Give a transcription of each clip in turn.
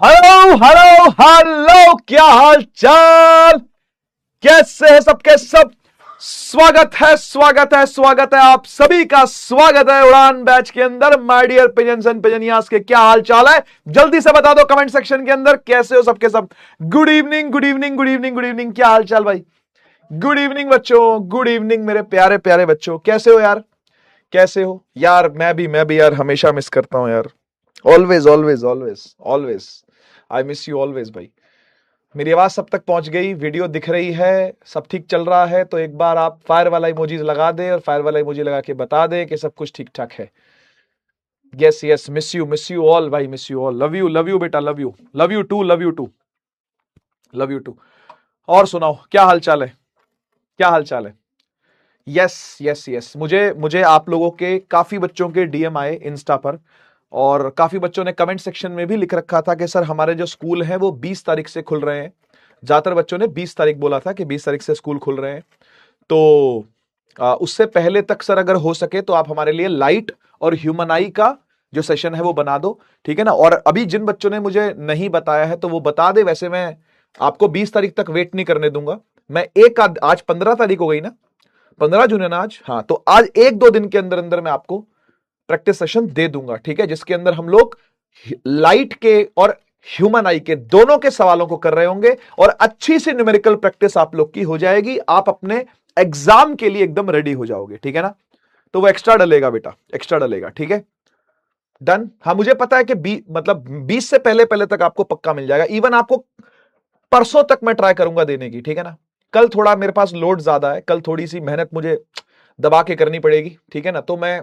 Hello hello hello, क्या हाल चाल, कैसे है सबके सब। स्वागत है आप सभी का। स्वागत है उड़ान बैच के अंदर। माय डियर पिजन्स एंड पिजनियास के क्या हाल चाल है, जल्दी से बता दो कमेंट सेक्शन के अंदर कैसे हो सबके सब। Good evening good evening good evening good evening, क्या हाल चाल भाई। गुड इवनिंग बच्चों, गुड इवनिंग मेरे प्यारे प्यारे बच्चों, कैसे हो यार, कैसे हो यार। मैं भी यार हमेशा मिस करता हूं यार। Always always always always I miss you always भाई। मेरी आवाज सब तक पहुंच गई, वीडियो दिख रही है, सब ठीक चल रहा है तो एक बार आप फायर वाला इमोजी लगा दे और फायर वाला इमोजी लगा के बता दे कि सब कुछ ठीक ठाक है। Yes yes, miss you all भाई, miss you all. Love you बेटा, love you too, love you too, love you too. और सुनाओ क्या हाल चाल है, क्या हाल चाल है। यस यस यस, मुझे मुझे आप लोगों के काफी बच्चों के डीएम आए इंस्टा पर, और काफी बच्चों ने कमेंट सेक्शन में भी लिख रखा था कि सर हमारे जो स्कूल हैं वो 20 तारीख से खुल रहे हैं। ज्यादातर बच्चों ने 20 तारीख बोला था कि 20 तारीख से स्कूल खुल रहे हैं। तो उससे पहले तक सर अगर हो सके तो आप हमारे लिए लाइट और ह्यूमन आई का जो सेशन है वो बना दो, ठीक है ना। और अभी जिन बच्चों ने मुझे नहीं बताया है तो वो बता दे। वैसे मैं आपको 20 तारीख तक वेट नहीं करने दूंगा। मैं आज 15 तारीख हो गई ना, 15 जून है ना आज। हाँ, तो आज 1-2 दिन के अंदर अंदर मैं आपको प्रैक्टिस सेशन दे दूंगा, ठीक है, जिसके अंदर हम लोग लाइट के और ह्यूमन आई के दोनों के सवालों को कर रहे होंगे और अच्छी सी न्यूमेरिकल प्रैक्टिस आप लोग की हो जाएगी। आप अपने एग्जाम के लिए एकदम रेडी हो जाओगे, ठीक है ना। तो वो एक्स्ट्रा डलेगा बेटा, एक्स्ट्रा डलेगा, ठीक है, डन। हाँ, मुझे पता है कि 20 से पहले पहले तक आपको पक्का मिल जाएगा। इवन आपको परसों तक मैं ट्राई करूंगा देने की, ठीक है ना। कल थोड़ा मेरे पास लोड ज्यादा है, कल थोड़ी सी मेहनत मुझे दबा के करनी पड़ेगी, ठीक है ना। तो मैं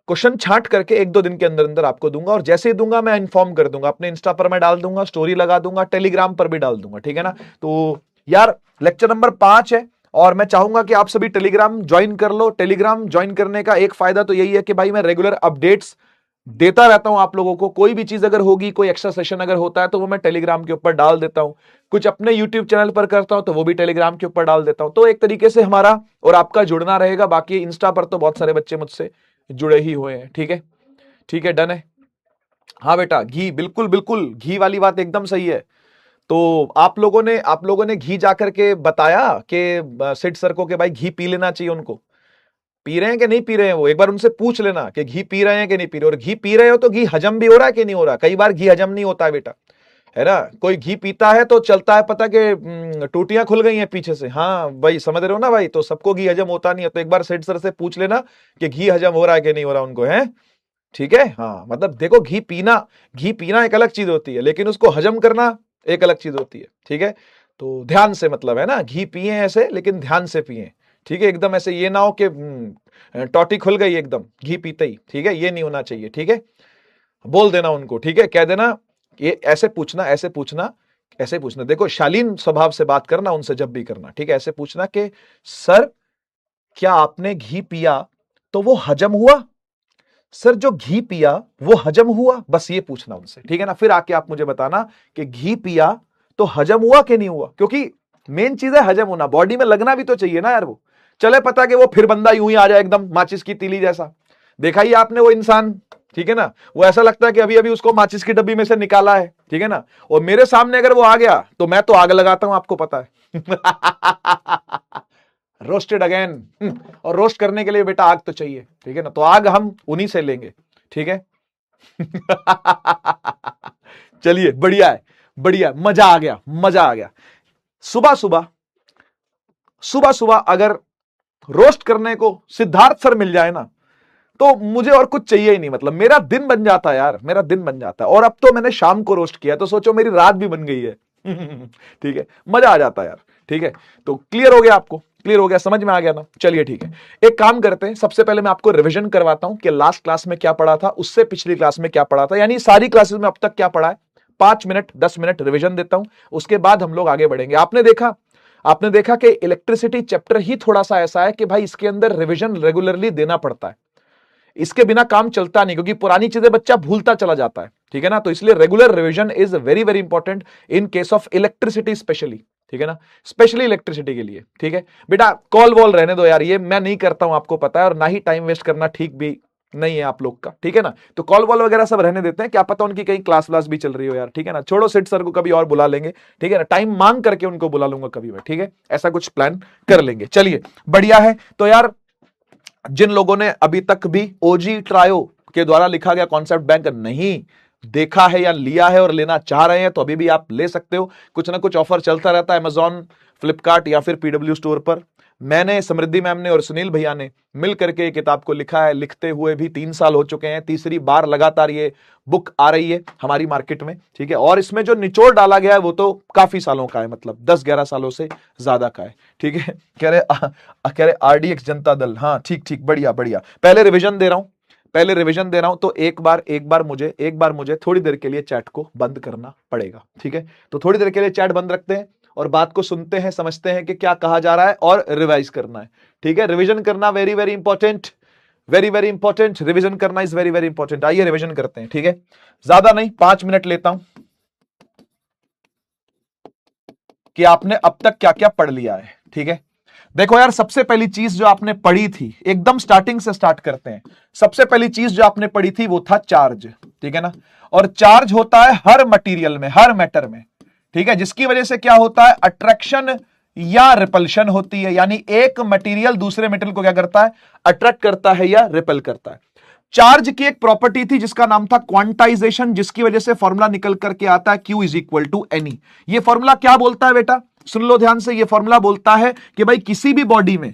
क्वेश्चन छांट करके 1-2 दिन के अंदर अंदर आपको दूंगा, और जैसे ही दूंगा मैं इन्फॉर्म कर दूंगा। अपने इंस्टा पर मैं डाल दूंगा, स्टोरी लगा दूंगा, टेलीग्राम पर भी डाल दूंगा, ठीक है ना। तो यार लेक्चर नंबर 5 है और मैं चाहूंगा कि आप सभी टेलीग्राम ज्वाइन कर लो। टेलीग्राम ज्वाइन करने का एक फायदा तो यही है कि भाई मैं रेगुलर अपडेट्स देता रहता हूं आप लोगों को। कोई भी चीज अगर होगी, कोई एक्स्ट्रा सेशन अगर होता है तो वो मैं टेलीग्राम के ऊपर डाल देता हूं। कुछ अपने यूट्यूब चैनल पर करता हूं तो वो भी टेलीग्राम के ऊपर डाल देता हूं। तो एक तरीके से हमारा और आपका जुड़ना रहेगा। बाकी इंस्टा पर तो बहुत सारे बच्चे मुझसे जुड़े ही हुए हैं, ठीक है, ठीक है, डन है। हाँ बेटा, घी बिल्कुल बिल्कुल, घी वाली बात एकदम सही है। तो आप लोगों ने घी जाकर के बताया कि सिड सर को कि भाई घी पी लेना चाहिए उनको। पी रहे हैं कि नहीं पी रहे हैं, वो एक बार उनसे पूछ लेना कि घी पी रहे हैं कि नहीं पी रहे। और घी पी रहे हो तो घी हजम भी हो रहा है कि नहीं हो रहा। कई बार घी हजम नहीं होता है बेटा, है ना। कोई घी पीता है तो चलता है पता कि टूटियां खुल गई हैं पीछे से। हाँ भाई, समझ रहे हो ना भाई। तो सबको घी हजम होता नहीं है, तो एक बार सेठ सर से पूछ लेना कि घी हजम हो रहा है कि नहीं हो रहा उनको, है, ठीक है। हाँ, मतलब देखो, घी पीना एक अलग चीज होती है, लेकिन उसको हजम करना एक अलग चीज होती है, ठीक है। तो ध्यान से, मतलब है ना, घी पिए ऐसे लेकिन ध्यान से पिए, ठीक है। एकदम ऐसे ये ना हो कि टॉटी खुल गई एकदम घी पीते ही, ठीक है, ये नहीं होना चाहिए, ठीक है। बोल देना उनको, ठीक है, कह देना ये ऐसे पूछना, ऐसे पूछना, ऐसे पूछना। देखो, शालीन स्वभाव से बात करना उनसे जब भी करना, ठीक है। ऐसे पूछना कि सर क्या आपने घी पिया तो वो हजम हुआ, सर जो घी पिया वो हजम हुआ, बस ये पूछना उनसे, ठीक है ना। फिर आके आप मुझे बताना कि घी पिया तो हजम हुआ कि नहीं हुआ, क्योंकि मेन चीज है हजम होना। बॉडी में लगना भी तो चाहिए ना यार। वो चले पता कि वो फिर बंदा यूं ही आ जाए एकदम माचिस की तीली जैसा। देखा ही आपने वो इंसान, ठीक है ना। वो ऐसा लगता है कि अभी अभी उसको माचिस की डब्बी में से निकाला है, ठीक है ना। और मेरे सामने अगर वो आ गया तो मैं तो आग लगाता हूं, आपको पता है। Roasted again. और रोस्ट करने के लिए बेटा आग तो चाहिए, ठीक है ना। तो आग हम उन्हीं से लेंगे, ठीक है। चलिए, बढ़िया है, बढ़िया, मजा आ गया, मजा आ गया। सुबह सुबह सुबह सुबह अगर रोस्ट करने को सिद्धार्थ सर मिल जाए ना तो मुझे और कुछ चाहिए ही नहीं। मतलब मेरा दिन बन जाता है यार, मेरा दिन बन जाता है। और अब तो मैंने शाम को रोस्ट किया तो सोचो मेरी रात भी बन गई है। ठीक है, मजा आ जाता है यार, ठीक है। तो क्लियर हो गया, आपको क्लियर हो गया, समझ में आ गया ना। चलिए ठीक है, एक काम करते हैं, सबसे पहले मैं आपको रिवीजन करवाता हूं कि लास्ट क्लास में क्या पढ़ा था, उससे पिछली क्लास में क्या पढ़ा था, यानी सारी क्लासेस में अब तक क्या पढ़ा है। 5 मिनट 10 मिनट रिवीजन देता हूं, उसके बाद हम लोग आगे बढ़ेंगे। आपने देखा कि इलेक्ट्रिसिटी चैप्टर ही थोड़ा सा ऐसा है कि भाई इसके अंदर रिवीजन रेगुलरली देना पड़ता है। इसके बिना काम चलता नहीं, क्योंकि पुरानी चीजें बच्चा भूलता चला जाता है, ठीक है ना। तो इसलिए regular revision is very very important in case of electricity specially, ठीक है ना, स्पेशली इलेक्ट्रिसिटी के लिए, ठीक है बेटा। कॉल वॉल रहने दो यार, ये मैं नहीं करता हूं, आपको पता है, और ना ही टाइम वेस्ट करना ठीक भी नहीं है आप लोग का, ठीक है ना। तो कॉल वॉल वगैरह सब रहने देते हैं, क्या पता उनकी कहीं क्लास व्लास भी चल रही हो यार, ठीक है ना। छोड़ो, सेठ सर को कभी और बुला लेंगे, ठीक है ना, टाइम मांग करके उनको बुला लूंगा कभी मैं, ठीक है, ऐसा कुछ प्लान कर लेंगे। चलिए बढ़िया है। तो यार जिन लोगों ने अभी तक भी ओजी ट्रायो के द्वारा लिखा गया कॉन्सेप्ट बैंक नहीं देखा है या लिया है और लेना चाह रहे हैं, तो अभी भी आप ले सकते हो। कुछ ना कुछ ऑफर चलता रहता है अमेजॉन, फ्लिपकार्ट या फिर पीडब्ल्यू स्टोर पर। मैंने, समृद्धि मैम ने और सुनील भैया ने मिल करके ये किताब को लिखा है, लिखते हुए भी 3 साल हो चुके हैं, तीसरी बार लगातार ये बुक आ रही है हमारी मार्केट में, ठीक है। और इसमें जो निचोड़ डाला गया है वो तो काफी सालों का है, मतलब 10-11 सालों से ज्यादा का है, ठीक है। कह रहे आरडीएक्स जनता दल, हाँ ठीक ठीक, बढ़िया बढ़िया। पहले रिविजन दे रहा हूं, तो एक बार मुझे थोड़ी देर के लिए चैट को बंद करना पड़ेगा, ठीक है। तो थोड़ी देर के लिए चैट बंद रखते हैं और बात को सुनते हैं, समझते हैं कि क्या कहा जा रहा है और रिवाइज करना है, ठीक है। रिवीजन करना very very important, very very important. Revision करना इज वेरी वेरी इंपॉर्टेंट। आइए रिवीजन करते हैं, ठीक है। ज्यादा नहीं, 5 मिनट लेता हूं कि आपने अब तक क्या क्या पढ़ लिया है, ठीक है। देखो यार, सबसे पहली चीज जो आपने पढ़ी थी, एकदम स्टार्टिंग से स्टार्ट करते हैं। सबसे पहली चीज जो आपने पढ़ी थी वो था चार्ज, ठीक है ना। और चार्ज होता है हर मटेरियल में, हर मैटर में, ठीक है, जिसकी वजह से क्या होता है, अट्रैक्शन या रिपल्शन होती है। यानी एक मटेरियल दूसरे मेटल को क्या करता है, अट्रैक्ट करता है या रिपेल करता है। चार्ज की एक प्रॉपर्टी थी जिसका नाम था क्वांटाइजेशन, जिसकी वजह से फॉर्मूला निकल करके आता है Q = NE। ये फॉर्मूला क्या बोलता है बेटा, सुन लो ध्यान से। ये फॉर्मूला बोलता है कि भाई किसी भी बॉडी में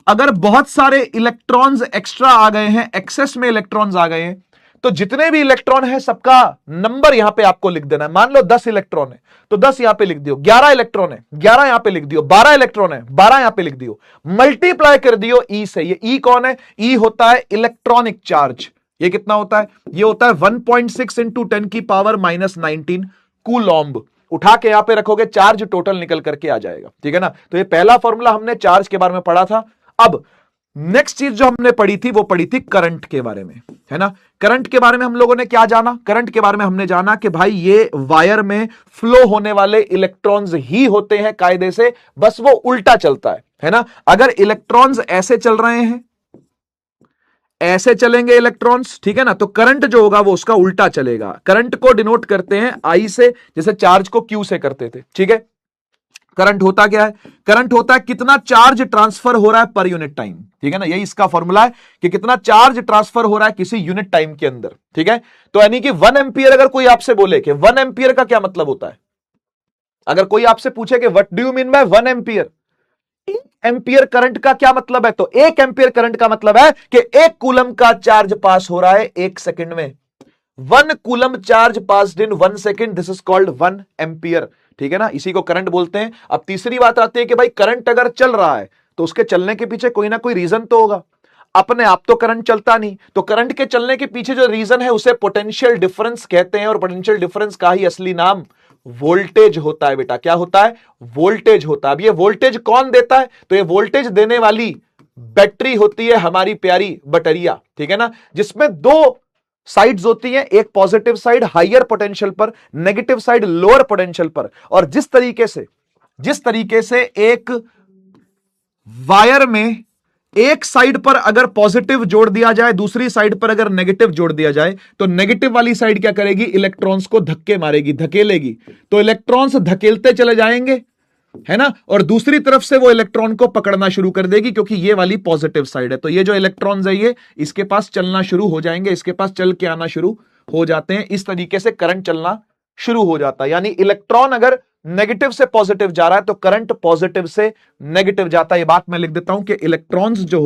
अगर बहुत सारे इलेक्ट्रॉन्स एक्स्ट्रा आ गए हैं, एक्सेस में इलेक्ट्रॉन्स आ गए हैं, तो जितने भी इलेक्ट्रॉन है सबका नंबर यहां पे आपको लिख देना है। मान लो 10 इलेक्ट्रॉन है तो 10 यहां पे लिख दियो, 11 इलेक्ट्रॉन है 11 यहां पे लिख दियो, 12 इलेक्ट्रॉन है 12 यहां पे लिख दियो, मल्टीप्लाई कर दियो ई से। ये ई कौन है, ई होता है इलेक्ट्रॉनिक चार्ज। ये कितना होता है, ये होता है 1.6 × 10⁻⁻19 कूलॉम्ब। उठा के यहां पे रखोगे, चार्ज टोटल निकल करके आ जाएगा, ठीक है ना। तो ये पहला फॉर्मूला हमने चार्ज के बारे में पढ़ा था। अब नेक्स्ट चीज जो हमने पढ़ी थी वो पढ़ी थी करंट के बारे में, है ना। करंट के बारे में हम लोगों ने क्या जाना, करंट के बारे में हमने जाना कि भाई ये वायर में फ्लो होने वाले इलेक्ट्रॉन्स ही होते हैं कायदे से, बस वो उल्टा चलता है ना। अगर इलेक्ट्रॉन्स ऐसे चल रहे हैं, ऐसे चलेंगे इलेक्ट्रॉन्स, ठीक है ना, तो करंट जो होगा वो उसका उल्टा चलेगा। करंट को डिनोट करते हैं आई से, जैसे चार्ज को क्यू से करते थे, ठीक है। करंट होता क्या है, करंट होता है कितना चार्ज ट्रांसफर हो रहा है पर यूनिट टाइम, ठीक है ना। यही इसका फॉर्मूला है कि कितना चार्ज ट्रांसफर हो रहा है किसी यूनिट टाइम के अंदर, ठीक है। तो यानी कि 1 एम्पियर अगर कोई आपसे बोले कि 1 एम्पियर का क्या मतलब होता है, अगर कोई आपसे पूछे कि what do you mean by 1 ampere, ampere current का क्या मतलब है, तो 1 एम्पियर करंट का मतलब है कि 1 कूलम का चार्ज पास हो रहा है 1 सेकंड में। 1 coulomb charge passed in 1 second, this is called 1 ampere, ठीक है ना। इसी को करंट बोलते हैं। अब तीसरी बात आती है कि भाई करंट अगर चल रहा है तो उसके चलने के पीछे कोई ना कोई रीजन तो होगा। अपने आप तो करंट चलता नहीं, तो करंट के चलने के पीछे जो रीजन है उसे पोटेंशियल डिफरेंस कहते हैं। और पोटेंशियल डिफरेंस का ही असली नाम वोल्टेज होता है बेटा। क्या होता है, वोल्टेज होता है। अब ये वोल्टेज कौन देता है, तो ये वोल्टेज देने वाली बैटरी होती है हमारी प्यारी बटरिया, ठीक है ना, जिसमें 2 साइड्स होती हैं, एक पॉजिटिव साइड हायर पोटेंशियल पर, नेगेटिव साइड लोअर पोटेंशियल पर। और जिस तरीके से एक वायर में एक साइड पर अगर पॉजिटिव जोड़ दिया जाए, दूसरी साइड पर अगर नेगेटिव जोड़ दिया जाए, तो नेगेटिव वाली साइड क्या करेगी, इलेक्ट्रॉन्स को धक्के मारेगी, धकेलेगी। तो इलेक्ट्रॉन्स धकेलते चले जाएंगे, है ना, और दूसरी तरफ से वो इलेक्ट्रॉन को पकड़ना शुरू कर देगी, क्योंकि ये वाली पॉजिटिव साइड है। तो ये जो इलेक्ट्रॉन्स है ये इसके पास चलना शुरू हो जाएंगे, इसके पास चल के आना शुरू हो जाते हैं। इस तरीके से करंट चलना शुरू हो जाता है। यानी इलेक्ट्रॉन अगर नेगेटिव से पॉजिटिव जा रहा है तो करंट पॉजिटिव से नेगेटिव जाता है। ये बात मैं लिख देता हूं कि इलेक्ट्रॉन्स जो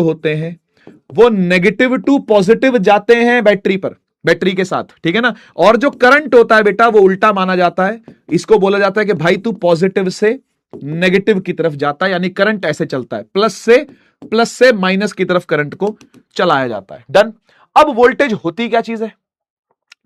होते हैं वो नेगेटिव टू पॉजिटिव जाते हैं बैटरी के साथ, ठीक है ना। और जो करंट होता है बेटा वो उल्टा माना जाता है। इसको बोला जाता है कि भाई तू पॉजिटिव से नेगेटिव की तरफ जाता है, यानी करंट ऐसे चलता है, प्लस से माइनस की तरफ करंट को चलाया जाता है। डन। अब वोल्टेज होती क्या चीज है,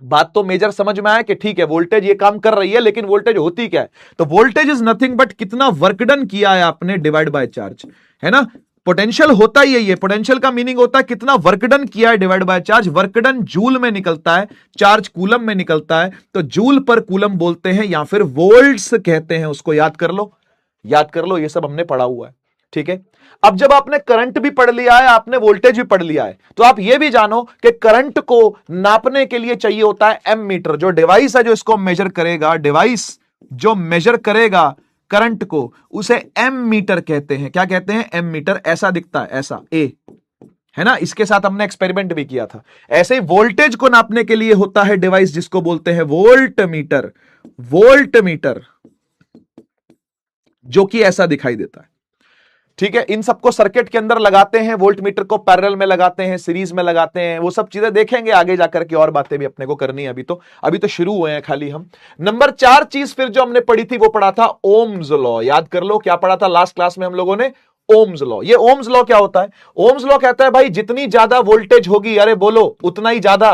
बात तो मेजर समझ में आया कि ठीक है वोल्टेज ये काम कर रही है, लेकिन वोल्टेज होती क्या है, तो वोल्टेज इज नथिंग बट कितना वर्क डन किया है आपने डिवाइड बाय चार्ज, है ना। पोटेंशियल होता ही है, पोटेंशियल का मीनिंग होता है कितना वर्क डन किया है divide by charge. Work done joule में निकलता है, चार्ज कूलम में निकलता है, तो जूल पर कूलम बोलते हैं या फिर वोल्ट्स कहते हैं। उसको याद कर लो, ये सब हमने पढ़ा हुआ है, ठीक है। अब जब आपने करंट भी पढ़ लिया है, आपने वोल्टेज भी पढ़ लिया है, तो आप यह भी जानो कि करंट को नापने के लिए चाहिए होता है एम मीटर। जो डिवाइस है जो इसको मेजर करेगा, डिवाइस जो मेजर करेगा करंट को, उसे एम मीटर कहते हैं। क्या कहते हैं? M metre. ऐसा दिखता है, ऐसा ए है ना। इसके साथ हमने एक्सपेरिमेंट भी किया था। ऐसे ही वोल्टेज को नापने के लिए होता है डिवाइस जिसको बोलते हैं वोल्ट मीटर। वोल्ट मीटर जो कि ऐसा दिखाई देता है, ठीक है। इन सबको सर्किट के अंदर लगाते हैं, वोल्ट मीटर को पैरेलल में लगाते हैं, सीरीज में लगाते हैं, वो सब चीजें देखेंगे आगे जाकर के, और बातें भी अपने को करनी है। अभी तो शुरू हुए हैं खाली हम। नंबर 4 चीज फिर जो हमने पढ़ी थी वो पढ़ा था ओम्स लॉ। याद कर लो क्या पढ़ा था लास्ट क्लास में हम लोगों ने? Ohm's law. ये ओम्स लॉ क्या होता है? ओम्स लॉ कहता है भाई जितनी ज्यादा वोल्टेज होगी, अरे बोलो, उतना ही ज्यादा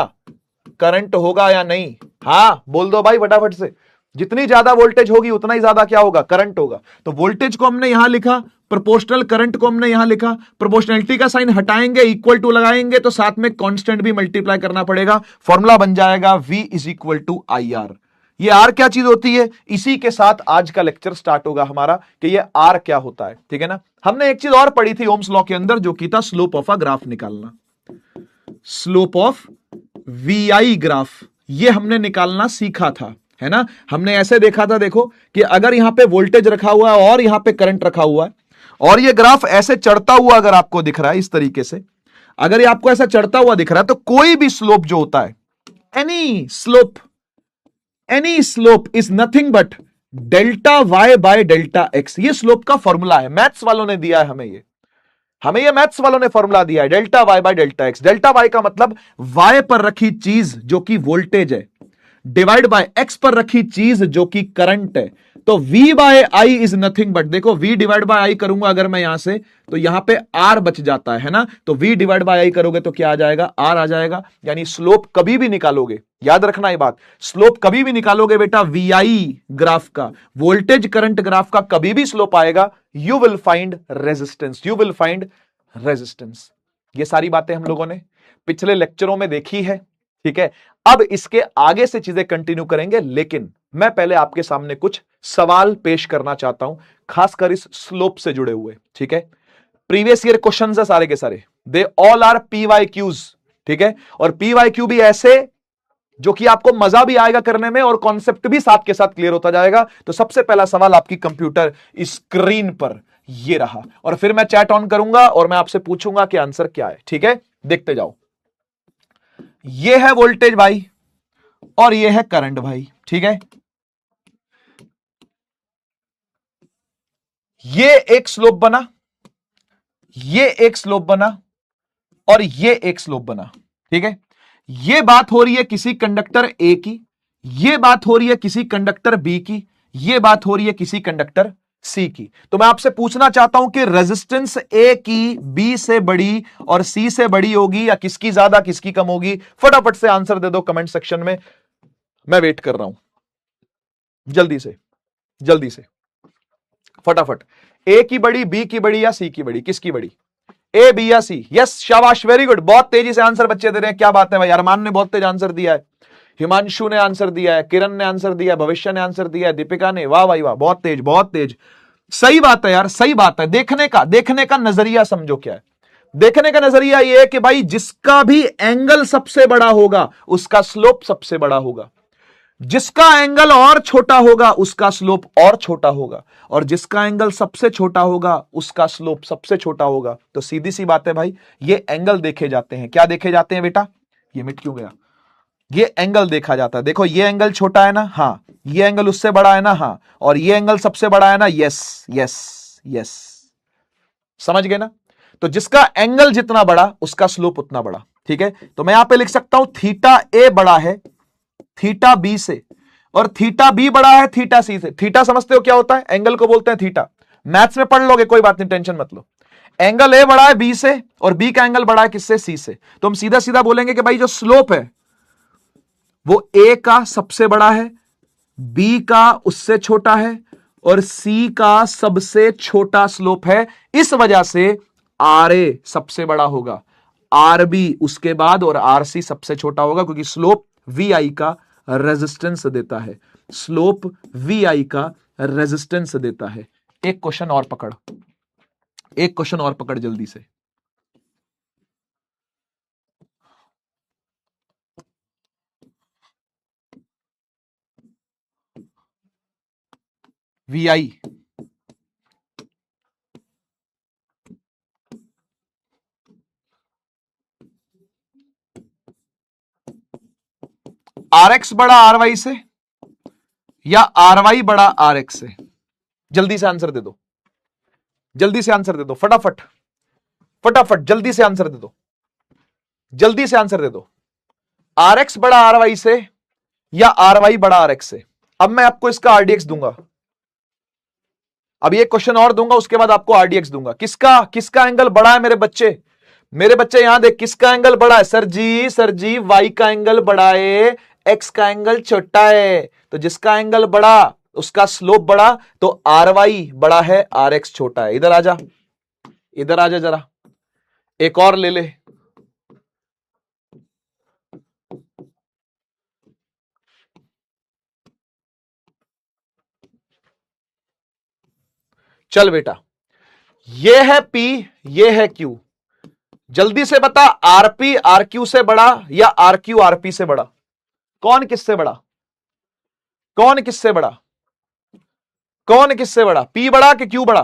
करंट होगा या नहीं? हाँ बोल दो भाई फटाफट से। जितनी ज्यादा वोल्टेज होगी उतना ही ज्यादा क्या होगा? करंट होगा। तो वोल्टेज को हमने यहां लिखा, प्रोपोर्शनल करंट को हमने यहां लिखा। प्रोपोर्शनलिटी का साइन हटाएंगे, इक्वल टू लगाएंगे, तो साथ में कांस्टेंट भी मल्टीप्लाई करना पड़ेगा। फॉर्मूला बन जाएगा V is equal to I R. ये आर क्या चीज होती है? इसी के साथ आज का लेक्चर स्टार्ट होगा हमारा कि ये आर क्या होता है, ठीक है ना। हमने एक चीज और पढ़ी थी ओम्स लॉ के अंदर, जो कि था स्लोप ऑफ अ ग्राफ निकालना। स्लोप ऑफ VI ग्राफ, ये हमने निकालना सीखा था, है ना। हमने ऐसे देखा था, देखो कि अगर यहां पे वोल्टेज रखा हुआ है और यहां पे करंट रखा हुआ है, और ये ग्राफ ऐसे चढ़ता हुआ अगर आपको दिख रहा है इस तरीके से, अगर ये आपको ऐसा चढ़ता हुआ दिख रहा है, तो कोई भी स्लोप जो होता है, any slope is nothing but delta Y by delta X. ये स्लोप का फॉर्मूला है, मैथ्स वालों ने दिया है हमें ये मैथ्स वालों ने फॉर्मूला दिया है, delta Y by delta X. Delta Y का मतलब वाई पर रखी चीज जो कि वोल्टेज है, डिवाइड बाय एक्स पर रखी चीज जो कि करंट है। तो V by I is nothing but, देखो V डिवाइड बाय आई करूंगा अगर मैं यहां से, तो यहां पे R बच जाता है ना। तो V डिवाइड बाय आई करोगे तो क्या आ जाएगा? R आ जाएगा। यानी स्लोप कभी भी निकालोगे, याद रखना ये बात, स्लोप कभी भी निकालोगे बेटा VI ग्राफ का, वोल्टेज करंट ग्राफ का कभी भी स्लोप आएगा, you will find resistance, you will find resistance. ये सारी बातें हम लोगों ने पिछले लेक्चरों में देखी है, ठीक है। अब इसके आगे से चीजें कंटिन्यू करेंगे, लेकिन मैं पहले आपके सामने कुछ सवाल पेश करना चाहता हूं, खासकर इस स्लोप से जुड़े हुए, ठीक है। प्रीवियस ईयर क्वेश्चंस है सारे के सारे, दे ऑल आर PYQs, ठीक है। और PYQ भी ऐसे जो कि आपको मजा भी आएगा करने में, और कॉन्सेप्ट भी साथ के साथ क्लियर होता जाएगा। तो सबसे पहला सवाल आपकी कंप्यूटर स्क्रीन पर ये रहा, और फिर मैं चैट ऑन करूंगा और मैं आपसे पूछूंगा कि आंसर क्या है, ठीक है। देखते जाओ। ये है वोल्टेज भाई, और ये है करंट भाई, ठीक है। ये एक स्लोप बना, ये एक स्लोप बना, और ये एक स्लोप बना, ठीक है। ये बात हो रही है किसी कंडक्टर A की, ये बात हो रही है किसी कंडक्टर B की, ये बात हो रही है किसी कंडक्टर C की। तो मैं आपसे पूछना चाहता हूं कि रेजिस्टेंस A की B से बड़ी और C से बड़ी होगी, या किसकी ज्यादा किसकी कम होगी? फटाफट से आंसर दे दो कमेंट सेक्शन में, मैं वेट कर रहा हूं। जल्दी से फटाफट। A की बड़ी, B की बड़ी या C की बड़ी? किसकी बड़ी? A, B या C? यस, शाबाश, वेरी गुड। बहुत तेजी से आंसर बच्चे दे रहे हैं, क्या बात है भाई। अरमान ने बहुत तेज आंसर दिया है, हिमांशु ने आंसर दिया है, किरण ने आंसर दिया है, भविष्य ने आंसर दिया है, दीपिका ने, वाह भाई वाह, बहुत तेज बहुत तेज। सही बात है यार, सही बात है। देखने का नजरिया समझो क्या है। देखने का नजरिया यह है कि भाई जिसका भी एंगल सबसे बड़ा होगा उसका स्लोप सबसे बड़ा होगा, जिसका एंगल और छोटा होगा उसका स्लोप और छोटा होगा, और जिसका एंगल सबसे छोटा होगा उसका स्लोप सबसे छोटा होगा। तो सीधी सी बात है भाई, ये एंगल देखे जाते हैं। क्या देखे जाते हैं बेटा? ये मिट क्यों गया? ये एंगल देखा जाता है। देखो ये एंगल छोटा है ना, हाँ, ये एंगल उससे बड़ा है ना, हाँ, और ये एंगल सबसे बड़ा है ना, यस यस यस, समझ गए ना। तो जिसका एंगल जितना बड़ा उसका स्लोप उतना बड़ा, ठीक है। तो मैं यहां पे लिख सकता हूं थीटा ए बड़ा है थीटा बी से, और थीटा बी बड़ा है थीटा सी से। थीटा समझते हो क्या होता है? एंगल को बोलते हैं थीटा, मैथ्स में पढ़ लोगे, कोई बात नहीं, टेंशन मत लो। एंगल ए बड़ा है बी से, और बी का एंगल बड़ा है किससे? सी से। तो हम सीधा सीधा बोलेंगे कि भाई जो स्लोप है वो ए का सबसे बड़ा है, बी का उससे छोटा है, और सी का सबसे छोटा स्लोप है। इस वजह से आर ए सबसे बड़ा होगा, आर बी उसके बाद, और आर सी सबसे छोटा होगा, क्योंकि स्लोप वी आई का रेजिस्टेंस देता है, स्लोप वी आई का रेजिस्टेंस देता है। एक क्वेश्चन और पकड़, एक क्वेश्चन और पकड़ जल्दी से। VI RX बड़ा RY से या RY बड़ा RX से? जल्दी से आंसर दे दो, जल्दी से आंसर दे दो, फटाफट फटाफट जल्दी से आंसर दे दो, जल्दी से आंसर दे दो। RX बड़ा RY से या RY बड़ा RX से? अब मैं आपको इसका RDX दूंगा, अब ये क्वेश्चन और दूंगा, उसके बाद आपको RDX दूंगा। किसका किसका एंगल बड़ा है मेरे बच्चे? मेरे बच्चे यहां देख, किसका एंगल बड़ा है? सर जी Y का एंगल बड़ा है, X का एंगल छोटा है, तो जिसका एंगल बड़ा उसका स्लोप बड़ा, तो RY बड़ा है, RX छोटा है। इधर आजा, इधर आजा जरा, एक और ले ले। चल बेटा, ये है P, ये है Q, जल्दी से बता, RP RQ से बड़ा या RQ RP से बड़ा? कौन किससे बड़ा? कौन किससे बड़ा? कौन किससे बड़ा? P बड़ा कि Q बड़ा?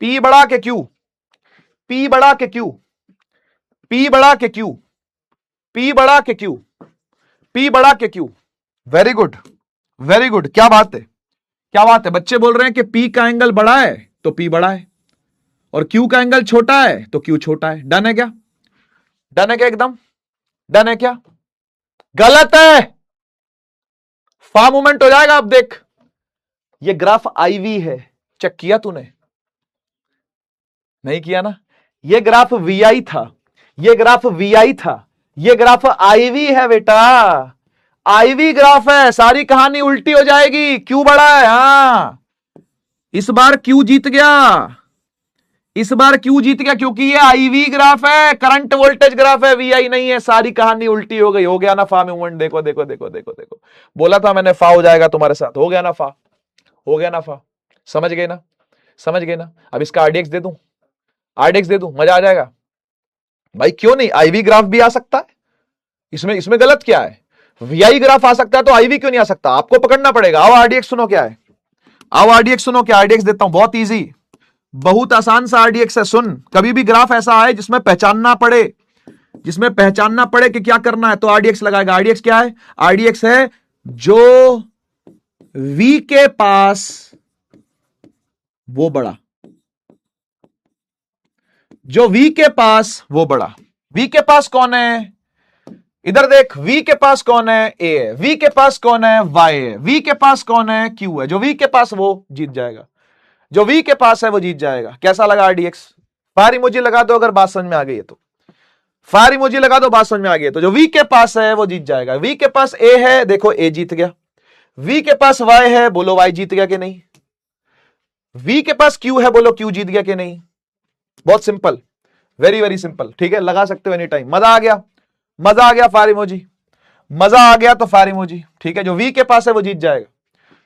P बड़ा कि Q? P बड़ा कि Q? P बड़ा कि Q? P बड़ा कि Q? P बड़ा कि Q? Very good, very good, क्या बात है, क्या बात है। बच्चे बोल रहे हैं कि P का एंगल बड़ा है तो P बड़ा है, और Q का एंगल छोटा है तो Q छोटा है। डन है क्या? डन है क्या? एकदम डन है क्या? गलत है, फा मूवमेंट हो जाएगा। अब देख, ये ग्राफ IV है, चेक किया तूने? नहीं किया ना? ये ग्राफ VI था, ये ग्राफ VI था, ये ग्राफ IV है बेटा, IV ग्राफ है। सारी कहानी उल्टी हो जाएगी, Q बड़ा है। हाँ, इस बार Q जीत गया, इस बार Q जीत गया, क्योंकि ये IV ग्राफ है, करंट वोल्टेज ग्राफ है, VI नहीं है। सारी कहानी उल्टी हो गई। हो गया ना फा मूवमेंट? देखो देखो देखो देखो देखो, बोला था मैंने फा हो जाएगा तुम्हारे साथ। हो गया ना फा? हो गया ना फा? समझ गए ना? समझ गए ना? अब इसका RDX दे दूं, RDX दे दूं, मजा आ जाएगा भाई। क्यों नहीं? IV ग्राफ भी आ सकता है इसमें, इसमें गलत क्या है? VI ग्राफ आ सकता है तो IV क्यों नहीं आ सकता? आपको पकड़ना पड़ेगा। आओ RDX सुनो क्या है, आओ RDX सुनो क्या। RDX देता हूं, बहुत इजी, बहुत आसान सा RDX है। सुन, कभी भी ग्राफ ऐसा आए जिसमें पहचानना पड़े, जिसमें पहचानना पड़े कि क्या करना है, तो RDX लगाएगा। RDX क्या है? RDX है जो V के पास वो बड़ा, जो V के पास वो बड़ा। V के पास कौन है? इधर देख, V के पास कौन है? A है। V के पास कौन है? Y है। V के पास कौन है? Q है। जो V के पास वो जीत जाएगा, जो V के पास है वो जीत जाएगा। कैसा लगा RDX? फायर इमोजी लगा दो अगर बात समझ में आ गई है तो, फायर इमोजी लगा दो, बात समझ में आ गई है तो। जो V के पास है वो जीत जाएगा। V के पास A है, देखो A जीत गया। V के पास Y है, बोलो Y जीत गया कि नहीं? V के पास Q है, बोलो Q जीत गया कि नहीं? बहुत सिंपल, वेरी वेरी सिंपल। ठीक है, लगा सकते हो एनी टाइम। मजा आ गया? मजा आ गया? फायर इमोजी, मजा आ गया तो फायर इमोजी। ठीक है, जो V के पास है वो जीत जाएगा,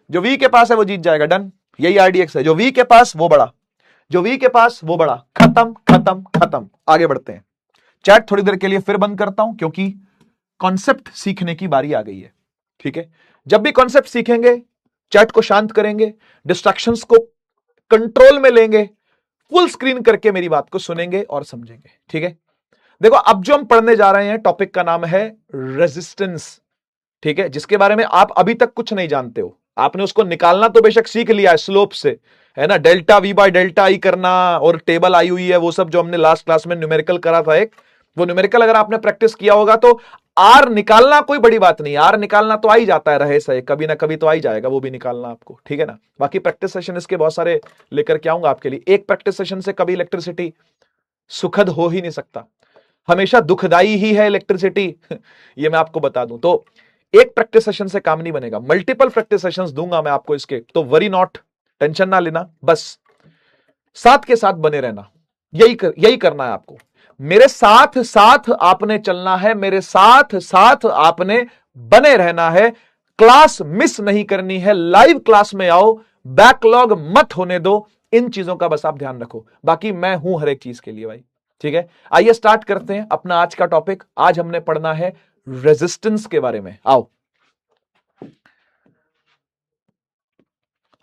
जो V के पास है वो जीत जाएगा। डन, यही RDX है। जो V के पास वो बड़ा, जो V के पास वो बड़ा। खत्म खत्म खत्म। आगे बढ़ते हैं। चैट थोड़ी देर के लिए फिर बंद करता हूं, क्योंकि कॉन्सेप्ट सीखने की बारी आ गई है। ठीक है, जब भी कॉन्सेप्ट सीखेंगे, चैट को शांत करेंगे, डिस्ट्रैक्शंस को कंट्रोल में लेंगे, फुल स्क्रीन करके मेरी बात को सुनेंगे और समझेंगे। ठीक है, देखो अब जो हम पढ़ने जा रहे हैं, टॉपिक का नाम है रेजिस्टेंस। ठीक है, जिसके बारे में आप अभी तक कुछ नहीं जानते हो। आपने उसको निकालना तो बेशक सीख लिया है स्लोप से, है ना, delta V by delta I करना, और टेबल आई हुई है वो सब, जो हमने लास्ट क्लास में न्यूमेरिकल करा था एक, वो न्यूमेरिकल अगर आपने प्रैक्टिस किया होगा तो R निकालना कोई बड़ी बात नहीं। R निकालना तो आ ही जाता है, रहे सही, कभी ना कभी तो आ ही जाएगा, वो भी निकालना आपको। ठीक है ना, बाकी प्रैक्टिस सेशन इसके बहुत सारे लेकर के आऊंगा आपके लिए। एक प्रैक्टिस सेशन से कभी इलेक्ट्रिसिटी सुखद हो ही नहीं सकता, हमेशा दुखदाई ही है इलेक्ट्रिसिटी ये मैं आपको बता दूं। तो एक प्रैक्टिस सेशन से काम नहीं बनेगा, मल्टीपल प्रैक्टिस सेशंस दूंगा मैं आपको इसके, तो वरी नॉट, टेंशन ना लेना, बस साथ के साथ बने रहना। यही करना है आपको, मेरे साथ साथ आपने चलना है, मेरे साथ साथ आपने बने रहना है। क्लास मिस नहीं करनी है, लाइव क्लास में आओ, बैकलॉग मत होने दो, इन चीजों का बस आप ध्यान रखो, बाकी मैं हूं हर एक चीज के लिए भाई। ठीक है, आइए स्टार्ट करते हैं अपना आज का टॉपिक। आज हमने पढ़ना है रेजिस्टेंस के बारे में। आओ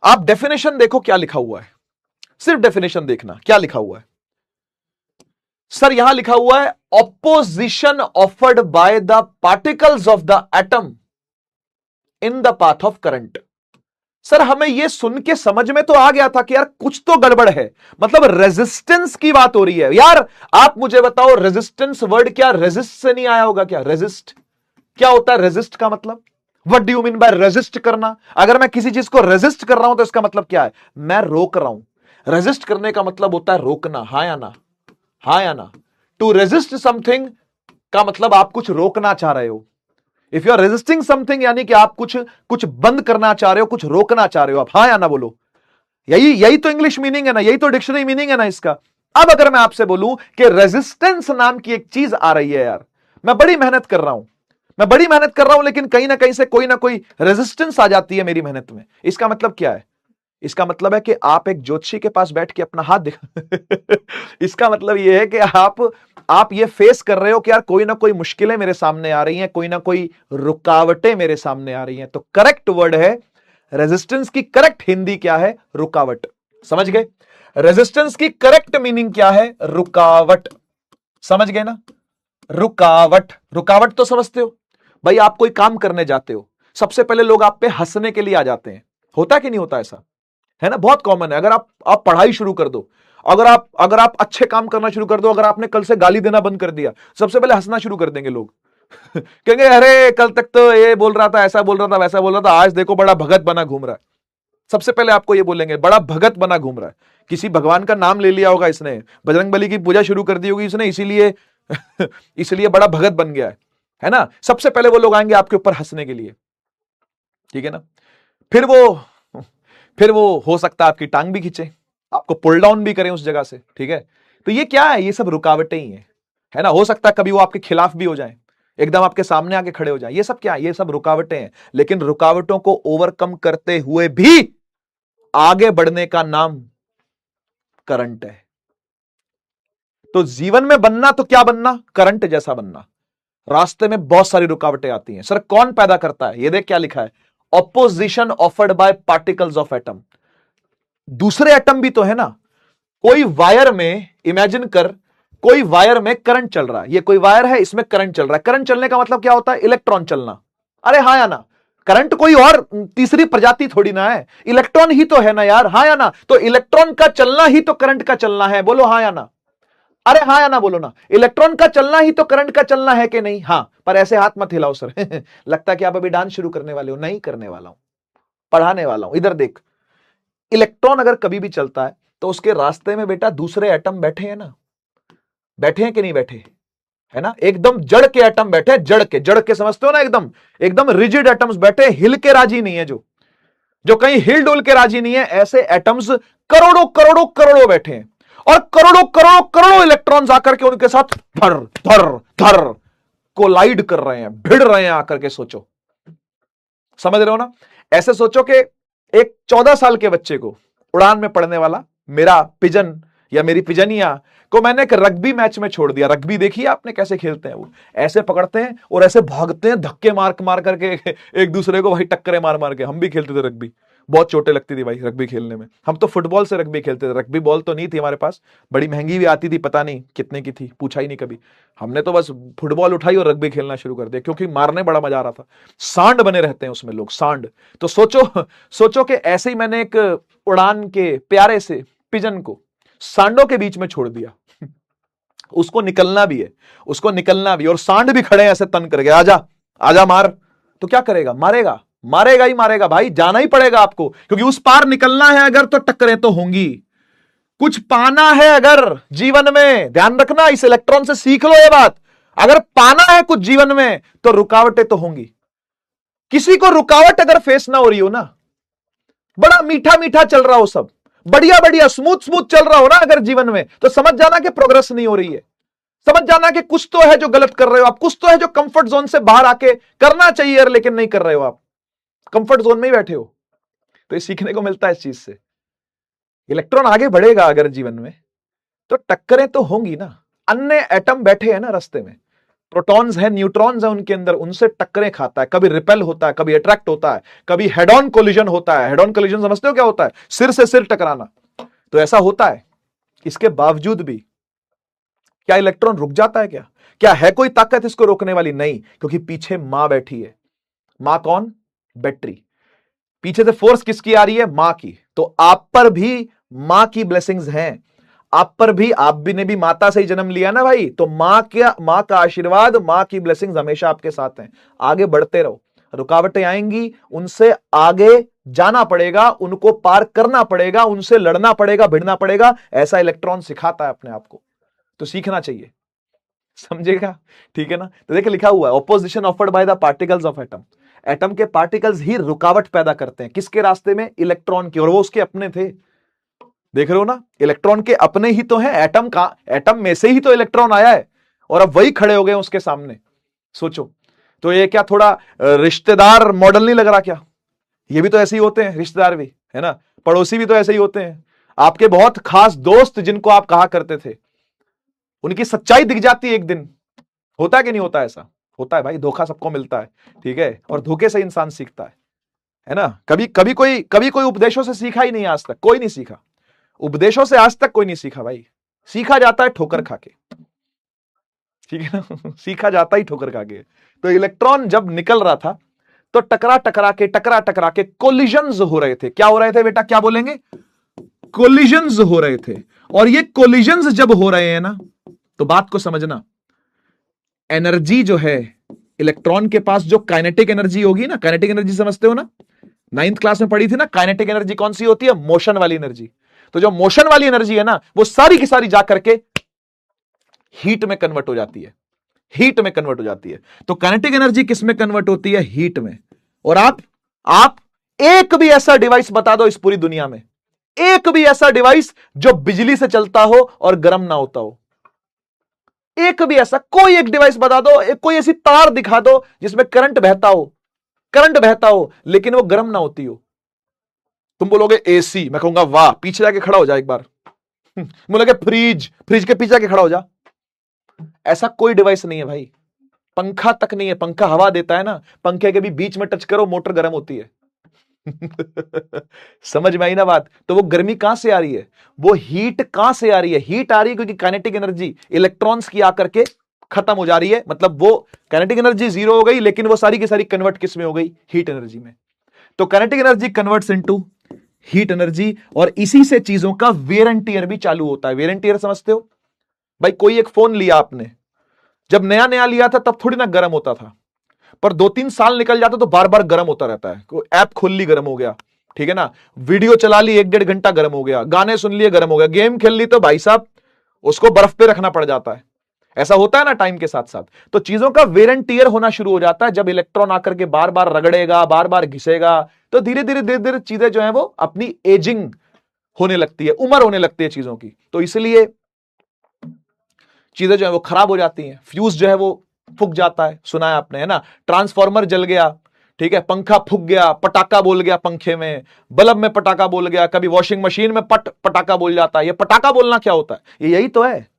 आप डेफिनेशन देखो क्या लिखा हुआ है, सिर्फ डेफिनेशन देखना क्या लिखा हुआ है। सर यहां लिखा हुआ है opposition offered by the particles of the atom in the path of current. Sir हमें यह सुन के समझ में तो आ गया था कि यार कुछ तो गड़बड़ है, मतलब रेजिस्टेंस की बात हो रही है। यार आप मुझे बताओ, रेजिस्टेंस वर्ड क्या रेजिस्ट से नहीं आया होगा क्या? रेजिस्ट क्या होता है? रेजिस्ट का मतलब what do you mean by resist करना? अगर मैं किसी चीज को रेजिस्ट कर रहा हूं तो इसका मतलब क्या है? मैं रोक रहा हूं। रेजिस्ट करने का मतलब होता है रोकना, हां या ना? हां या ना? टू रेजिस्ट समथिंग का मतलब आप कुछ रोकना चाह रहे हो। If you are resisting something यानी कि आप कुछ बंद करना चाह रहे हो, कुछ रोकना चाह रहे हो आप। हां या ना बोलो। यही तो इंग्लिश मीनिंग है ना, यही तो डिक्शनरी मीनिंग है ना इसका। अब अगर मैं आपसे बोलूं कि रेजिस्टेंस नाम की एक चीज आ रही है, यार मैं बड़ी मेहनत कर रहा हूं, लेकिन कहीं ना कहीं से कोई ना कोई रेजिस्टेंस आ जाती है मेरी मेहनत में। इसका मतलब क्या है? इसका मतलब है कि आप एक ज्योतिषी के पास बैठ के अपना हाथ दिखा इसका मतलब यह है कि आप ये फेस कर रहे हो कि यार कोई ना कोई मुश्किलें मेरे सामने आ रही हैं, कोई ना कोई रुकावटें मेरे सामने आ रही हैं। तो करेक्ट वर्ड है रेजिस्टेंस की करेक्ट हिंदी क्या है? रुकावट। समझ गए? रेजिस्टेंस की करेक्ट मीनिंग क्या है? रुकावट। समझ गए ना? रुकावट। रुकावट तो समझते हो भाई। आप कोई काम करने जाते हो, सबसे पहले लोग आप पे हंसने के लिए आ जाते हैं। होता कि नहीं होता? ऐसा है ना, बहुत कॉमन है। अगर आप पढ़ाई शुरू कर दो, अगर आप अच्छे काम करना शुरू कर दो, अगर आपने कल से गाली देना बंद कर दिया, सबसे पहले हंसना शुरू कर देंगे लोग कहेंगे अरे कल तक तो ये बोल रहा था, ऐसा बोल रहा था, वैसा बोल रहा था, आज देखो बड़ा भगत बना घूम रहा है। सबसे पहले आपको ये बोलेंगे बड़ा भगत बना घूम रहा है। किसी भगवान का नाम ले लिया होगा इसने, बजरंगबली की पूजा शुरू कर दी होगी इसने, इसीलिए इसलिए बड़ा भगत बन गया है ना। सबसे पहले वो लोग आएंगे आपके ऊपर हंसने के लिए। ठीक है ना? फिर वो हो सकता है आपकी टांग भी खींचे, आपको पुल डाउन भी करें उस जगह से। ठीक है? तो ये क्या है? ये सब रुकावटें ही है ना। हो सकता है कभी वो आपके खिलाफ भी हो जाए, एकदम आपके सामने आके खड़े हो जाए। ये सब क्या है? ये सब रुकावटें हैं। लेकिन रुकावटों को ओवरकम करते हुए भी आगे बढ़ने का नाम करंट है। तो जीवन में बनना तो क्या बनना? करंट जैसा बनना। रास्ते में बहुत सारी रुकावटें आती हैं। सर कौन पैदा करता है? ये देख क्या लिखा है, opposition offered by particles of atom. दूसरे एटम भी तो है ना। कोई वायर में, इमेजिन कर, कोई वायर में करंट चल रहा है। ये कोई वायर है, इसमें करंट चल रहा है। करंट चलने का मतलब क्या होता है? इलेक्ट्रॉन चलना। अरे हां या ना? करंट कोई और तीसरी प्रजाति थोड़ी ना है, इलेक्ट्रॉन ही तो है ना यार। हां या ना? तो इलेक्ट्रॉन का चलना ही तो करंट का चलना है। बोलो हां या ना? अरे हां या ना बोलो ना। इलेक्ट्रॉन का चलना ही तो करंट का चलना है कि नहीं? हां। पर ऐसे हाथ मत हिलाओ सर लगता है कि आप अभी डांस शुरू करने वाले हो। नहीं करने वाला हूं, पढ़ाने वाला हूं। इधर देख, इलेक्ट्रॉन अगर कभी भी चलता है तो उसके रास्ते में बेटा दूसरे एटम बैठे हैं ना। बैठे हैं कि नहीं बैठे? है ना। एकदम जड़ के एटम बैठे हैं। जड़ के समझते हो ना, एकदम एकदम रिजिड एटम्स बैठे, हिल के राजी नहीं है, जो कहीं हिल डुल के राजी नहीं है। ऐसे एटम्स करोड़ों करोड़ों करोड़ों बैठे हैं, और करोड़ों करोड़ों करोड़ों इलेक्ट्रॉन्स आकर के उनके साथ धर धर धर कोलाइड कर रहे हैं, भिड़ रहे हैं आकर के। सोचो, समझ रहे हो ना? ऐसे सोचो कि एक 14 साल के बच्चे को, उड़ान में पढ़ने वाला मेरा पिजन या मेरी पिजनिया को मैंने एक रग्बी मैच में छोड़ दिया। रग्बी देखिए आपने कैसे खेलते हैं? वो ऐसे पकड़ते हैं और ऐसे भागते हैं, धक्के मार मार करके एक दूसरे को भाई टक्करें मार मार के। हम भी खेलते थे रग्बी, बहुत चोटें लगती थी भाई रग्बी खेलने में। हम तो फुटबॉल से रग्बी खेलते थे। रग्बी बॉल तो नहीं थी हमारे पास, बड़ी महंगी भी आती थी, पता नहीं कितने की थी, पूछा ही नहीं कभी। हमने तो बस फुटबॉल उठाई और रग्बी खेलना शुरू कर दिया, क्योंकि मारने बड़ा मजा आ रहा था। सांड बने रहते हैं उसमें लोग, सांड। तो सोचो कि ऐसे ही मैंने एक उड़ान के प्यारे से पिजन को सांडों के बीच में छोड़ दिया। उसको निकलना भी है, और सांड भी खड़े हैं ऐसे तन करके, आजा आजा मार। तो क्या करेगा? मारेगा ही मारेगा भाई, जाना ही पड़ेगा आपको, क्योंकि उस पार निकलना है अगर, तो टक्करें तो होंगी। कुछ पाना है अगर जीवन में, ध्यान रखना, इस इलेक्ट्रॉन से सीख लो ये बात। अगर पाना है कुछ जीवन में तो रुकावटें तो होंगी। किसी को रुकावट अगर फेस ना हो रही हो ना, बड़ा मीठा मीठा चल रहा हो, सब बढ़िया बढ़िया स्मूथ स्मूथ चल रहा हो ना अगर जीवन में, तो समझ जाना कि प्रोग्रेस नहीं हो रही है। समझ जाना कि कुछ तो है जो गलत कर रहे हो आप, कुछ तो है जो कंफर्ट जोन से बाहर आके करना चाहिए लेकिन नहीं कर रहे हो। आप कंफर्ट जोन में ही बैठे हो। तो ये सीखने को मिलता है इस चीज से। इलेक्ट्रॉन आगे बढ़ेगा अगर जीवन में, तो टक्करें तो होंगी ना। अन्य एटम बैठे हैं ना रास्ते में, प्रोटॉन्स हैं, न्यूट्रॉन्स हैं उनके अंदर, उनसे टक्करें खाता है, कभी रिपेल होता है, कभी अट्रैक्ट होता है, कभी हेड ऑन कोलिजन होता है। हेड ऑन कोलिजन समझते हो क्या होता है? सिर से सिर टकराना। तो ऐसा होता है। इसके बावजूद भी क्या इलेक्ट्रॉन रुक जाता है? क्या है कोई ताकत इसको रोकने वाली? नहीं, क्योंकि पीछे मां बैठी है। मां कौन? बैटरी। पीछे से फोर्स किसकी आ रही है? मां की। तो आप पर भी मां की ब्लेसिंग्स हैं। आप पर भी, आप भी ने भी माता से ही जन्म लिया ना भाई, तो मां का आशीर्वाद, मां की ब्लेसिंग्स हमेशा आपके साथ हैं। आगे बढ़ते रहो, रुकावटें आएंगी, उनसे आगे जाना पड़ेगा, उनको पार करना पड़ेगा, उनसे लड़ना पड़ेगा, भिड़ना पड़ेगा। ऐसा इलेक्ट्रॉन सिखाता है अपने आप को, तो सीखना चाहिए। समझेगा? ठीक है ना? तो देखिए लिखा हुआ है, opposition offered by the particles of atom. Atom के पार्टिकल्स ही रुकावट पैदा करते हैं। किसके रास्ते में? इलेक्ट्रॉन की। और वो उसके अपने थे। देख रहे हो ना, इलेक्ट्रॉन के अपने ही तो हैं। एटम में से ही तो इलेक्ट्रॉन आया है, और अब वही खड़े हो गए उसके सामने। सोचो, तो ये क्या थोड़ा रिश्तेदार मॉडल नहीं लग रहा क्या? ये भी तो ऐसे ही होते हैं, रिश्तेदार भी, है ना, पड़ोसी भी तो ऐसे ही होते हैं। आपके बहुत खास दोस्त जिनको आप कहा करते थे, उनकी सच्चाई दिख जाती है एक दिन। होता है कि नहीं होता? ऐसा होता है भाई, धोखा सबको मिलता है, ठीक है, और धोखे से इंसान सीखता है ना। कभी कोई उपदेशों से सीखा ही नहीं आज तक, कोई नहीं सीखा उपदेशों से, आज तक कोई नहीं सीखा भाई। सीखा जाता है ठोकर खाके, ठीक है ना। सीखा जाता ही ठोकर खाके। तो इलेक्ट्रॉन जब निकल रहा था, तो टकरा टकरा के कोलिजन्स हो रहे थे। क्या हो रहे थे बेटा? क्या बोलेंगे? कोलिजन्स हो रहे थे। और ये कोलिजन्स जब हो रहे हैं ना, तो बात को समझना, एनर्जी जो है इलेक्ट्रॉन के पास, जो काइनेटिक एनर्जी होगी ना, काइनेटिक एनर्जी समझते हो ना, 9th क्लास में पढ़ी थी ना। काइनेटिक एनर्जी कौन सी होती है? मोशन वाली एनर्जी। तो जो मोशन वाली एनर्जी है ना, वो सारी की सारी जाकर के हीट में कन्वर्ट हो जाती है। हीट में कन्वर्ट हो जाती है। तो काइनेटिक एनर्जी किस में कन्वर्ट होती है? हीट में। और आप एक भी ऐसा डिवाइस बता दो इस पूरी दुनिया में, एक भी ऐसा डिवाइस जो बिजली से चलता हो और गर्म ना होता हो। एक भी ऐसा कोई एक डिवाइस बता दो, कोई ऐसी तार दिखा दो जिसमें करंट बहता हो लेकिन वो गर्म ना होती हो। तुम बोलोगे एसी, मैं कहूंगा वाह, पीछे जाके खड़ा हो जा एक बार। बोलोगे फ्रिज के पीछे जाके खड़ा हो जा। ऐसा कोई डिवाइस नहीं है भाई। पंखा तक नहीं है। पंखा हवा देता है ना, पंखे के भी बीच में टच करो, मोटर गर्म होती है। समझ में आई ना बात? तो वो गर्मी कहां से आ रही है? वो हीट कहां से आ रही है? हीट आ रही है क्योंकि काइनेटिक एनर्जी इलेक्ट्रॉन्स की आकर के खत्म हो जा रही है। मतलब वो काइनेटिक एनर्जी जीरो हो गई, लेकिन वो सारी की सारी कन्वर्ट किस में हो गई? हीट एनर्जी में। तो kinetic energy converts into heat energy, और इसी से चीजों का वेयर एंड टियर भी चालू होता है। वेयर एंड टियर समझते हो भाई? कोई एक फोन लिया आपने, जब नया नया लिया था तब थोड़ी ना गर्म होता था, पर 2-3 साल निकल जाता तो बार बार गर्म होता रहता है। कोई ऐप खोल ली, गर्म हो गया, ठीक है ना, वीडियो चला ली 1-1.5 घंटा, गर्म हो गया, गाने सुन लिए, गर्म हो गया, गेम खेल ली, तो भाई साहब उसको बर्फ पे रखना पड़ जाता है। ऐसा होता है ना टाइम के साथ साथ। तो चीजों का वेयर एंड टियर होना शुरू हो जाता है जब इलेक्ट्रॉन आकर के बार बार रगड़ेगा, बार बार घिसेगा, तो धीरे धीरे चीजें जो है वो अपनी एजिंग होने लगती है, उम्र होने लगती है चीजों की। तो इसलिए चीजें जो है वो खराब हो जाती हैं। फ्यूज जो है वो फूक जाता है, सुना है आपने, है ना। ट्रांसफार्मर जल गया, ठीक है, पंखा फूक गया, पटाखा बोल गया पंखे में, बल्ब में पटाखा बोल गया, कभी वॉशिंग मशीन में पटाखा बोल जाता है। ये पटाखा बोलना क्या होता है? यही तो है।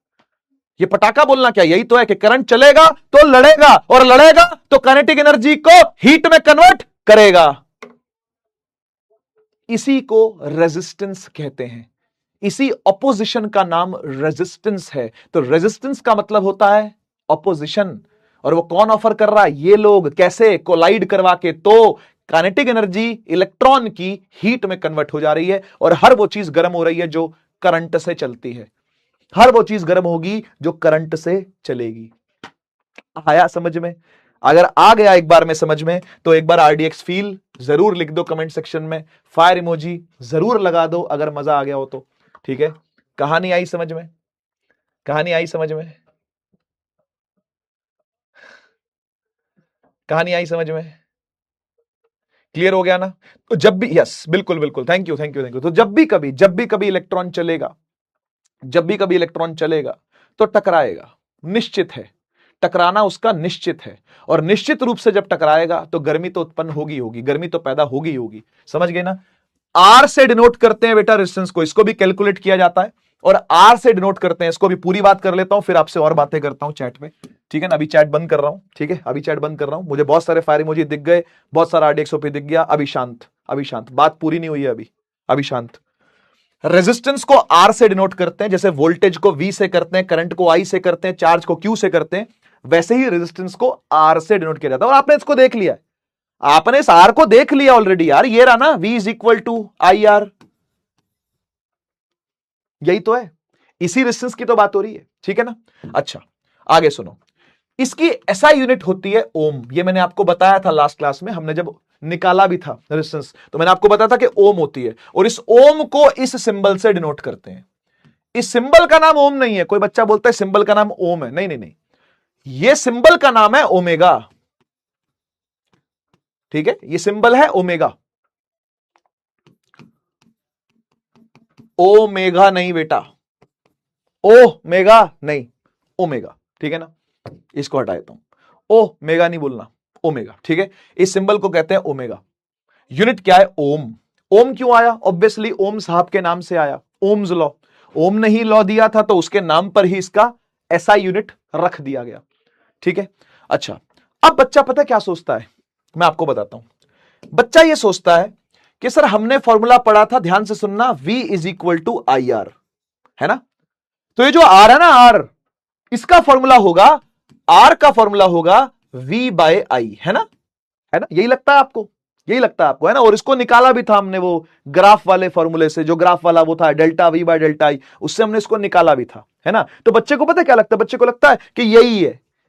ये पटाखा बोलना क्या? यही तो है कि करंट चलेगा तो लड़ेगा, और लड़ेगा तो काइनेटिक एनर्जी को हीट में कन्वर्ट करेगा। इसी को रेजिस्टेंस कहते हैं। इसी ऑपोजिशन का नाम रेजिस्टेंस है। तो रेजिस्टेंस का मतलब होता है ऑपोजिशन। और वो कौन ऑफर कर रहा है? ये लोग। कैसे? कोलाइड करवा के। तो काइनेटिक एनर्जी इलेक्ट्रॉन की हीट में कन्वर्ट हो जा रही है, और हर वो चीज गर्म हो रही है जो करंट से चलती है। हर वो चीज गर्म होगी जो करंट से चलेगी। आया समझ में? अगर आ गया एक बार में समझ में, तो एक बार RDX फील जरूर लिख दो कमेंट सेक्शन में, फायर इमोजी जरूर लगा दो अगर मजा आ गया हो तो, ठीक है। कहानी आई समझ में? कहानी आई समझ में? कहानी आई समझ में? क्लियर हो गया ना? तो जब भी, यस बिल्कुल बिल्कुल, thank you thank you thank you. तो जब भी कभी इलेक्ट्रॉन चलेगा, जब भी कभी इलेक्ट्रॉन चलेगा तो टकराएगा, निश्चित है। टकराना उसका निश्चित है, और निश्चित रूप से जब टकराएगा तो गर्मी तो उत्पन्न होगी, गर्मी तो पैदा होगी। समझ गए ना? आर से डिनोट करते हैं बेटा रेजिस्टेंस को, इसको भी कैलकुलेट किया जाता है, और आर से डिनोट करते हैं इसको भी। पूरी बात कर लेता हूं, फिर आपसे और बातें करता हूं चैट में, ठीक है ना। अभी चैट बंद कर रहा हूं, ठीक है, अभी चैट बंद कर रहा हूं। मुझे बहुत सारे फायर इमोजी दिख गए, बहुत सारा RDXOP दिख गया। अभी शांत, अभी शांत, बात पूरी नहीं हुई है अभी, अभी शांत। रेजिस्टेंस को आर से डिनोट करते हैं, जैसे वोल्टेज को V से करते हैं, करंट को I से करते हैं, चार्ज को Q से करते हैं, वैसे ही रेजिस्टेंस को आर से डिनोट किया जाता है। और आपने इसको देख लिया, आपने इस आर को देख लिया ऑलरेडी यार, ये रहा ना V is equal to IR, यही तो है, इसी रेजिस्टेंस की तो बात हो रही है, ठीक है ना। अच्छा आगे सुनो, इसकी SI यूनिट होती है ओम। ये मैंने आपको बताया था लास्ट क्लास में, हमने जब निकाला भी था रेजिस्टेंस, तो मैंने आपको बताया था कि ओम होती है, और इस ओम को इस सिंबल से डिनोट करते हैं। इस सिंबल का नाम ओम नहीं है। कोई बच्चा बोलता है सिंबल का नाम ओम है, नहीं नहीं नहीं, ये सिंबल का नाम है ओमेगा, ठीक है, ये सिंबल है ओमेगा। ओमेगा नहीं बेटा, ओमेगा नहीं, ओमेगा, ठीक है ना। इसको हटा देता हूं, ओ मेगा नहीं बोलना, ओमेगा, ठीक है। इस सिंबल को कहते हैं ओमेगा। यूनिट क्या है? ओम। ओम क्यों आया? ऑब्वियसली ओम साहब के नाम से आया, ओम्स लॉ। ओम ने ही लॉ दिया था, तो उसके नाम पर ही इसका SI यूनिट रख दिया गया, ठीक है। अच्छा, अब बच्चा पता क्या सोचता है, मैं आपको बताता हूं। बच्चा यह सोचता है कि सर हमने फॉर्मूला पढ़ा था, ध्यान से सुनना, V is equal to IR, है ना। तो ये जो R है ना, R, इसका फॉर्मूला होगा, R का फॉर्मूला होगा V/I, है ना, है ना। यही लगता है आपको, यही लगता है आपको, है ना। और इसको निकाला भी था हमने वो ग्राफ वाले फॉर्मूले से, जो ग्राफ वाला वो था डेल्टा V/ΔI, उससे हमने इसको निकाला भी था, है ना। तो बच्चे को पता क्या लगता है? बच्चे को लगता है कि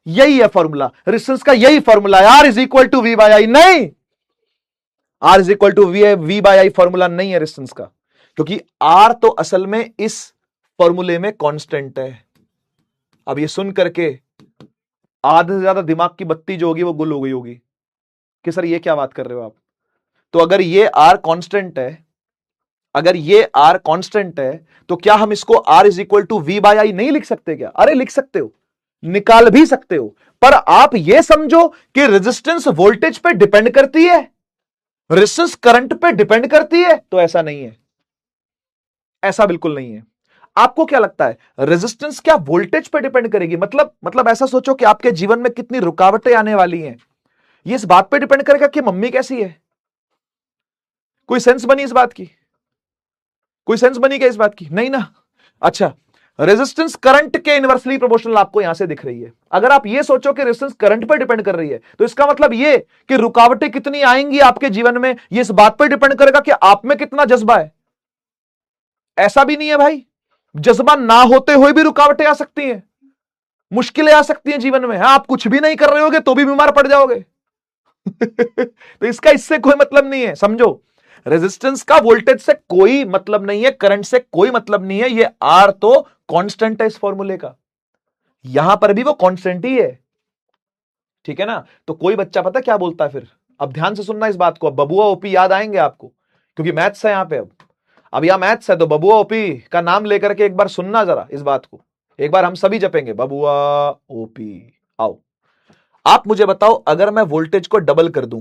यही है फॉर्मूला, रेजिस्टेंस का यही फॉर्मूला है, R is equal to V/I। नहीं, R is equal to V/I formula नहीं है रेजिस्टेंस का, क्योंकि R तो असल में इस फॉर्मूले में कांस्टेंट है। अब ये सुन करके आधे से ज्यादा दिमाग की बत्ती जो होगी वो गुल हो गई होगी कि सर ये क्या बात कर रहे हो आप। तो अगर ये R कांस्टेंट है, अगर ये R कांस्टेंट है, तो क्या हम इसको R is equal to V/I नहीं लिख सकते क्या? अरे लिख सकते हो, निकाल भी सकते हो, पर आप ये समझो कि रेजिस्टेंस वोल्टेज पे डिपेंड करती है, रेजिस्टेंस करंट पे डिपेंड करती है, तो ऐसा नहीं है, ऐसा बिल्कुल नहीं है। आपको क्या लगता है रेजिस्टेंस क्या वोल्टेज पे डिपेंड करेगी? मतलब ऐसा सोचो कि आपके जीवन में कितनी रुकावटें आने वाली हैं, ये इस बात पे डिपेंड करेगा कि मम्मी कैसी है। कोई सेंस बनी इस बात की? कोई सेंस बनी क्या इस बात की? नहीं ना। अच्छा, रेजिस्टेंस करंट के इनवर्सली प्रोपोर्शनल आपको यहां से दिख रही है। अगर आप ये सोचो कि रेजिस्टेंस करंट पर डिपेंड कर रही है, तो इसका मतलब ये कि रुकावटें कितनी आएंगी आपके जीवन में, ये इस बात पर डिपेंड करेगा कि आप में कितना जज्बा है। ऐसा भी नहीं है भाई, जज्बा ना होते हुए भी रुकावटें आ सकती हैं, मुश्किलें आ सकती हैं जीवन में। आप कुछ भी नहीं कर रहे होगे तो भी बीमार पड़ जाओगे। तो इसका इससे कोई मतलब नहीं है, समझो। रेजिस्टेंस का वोल्टेज से कोई मतलब नहीं है, करंट से कोई मतलब नहीं है। ये R तो कांस्टेंट है इस फॉर्मूले का, यहां पर भी वो कांस्टेंट ही है, ठीक है ना। तो कोई बच्चा पता क्या बोलता है फिर, अब ध्यान से सुनना इस बात को, अब बबुआ ओपी याद आएंगे आपको, क्योंकि मैथ्स है यहां पे। अब यहां मैथ्स है, तो बबुआ ओपी का नाम लेकर के एक बार सुनना जरा इस बात को, एक बार हम सभी जपेंगे बबुआ ओपी। आओ, आप मुझे बताओ, अगर मैं वोल्टेज को डबल कर दूं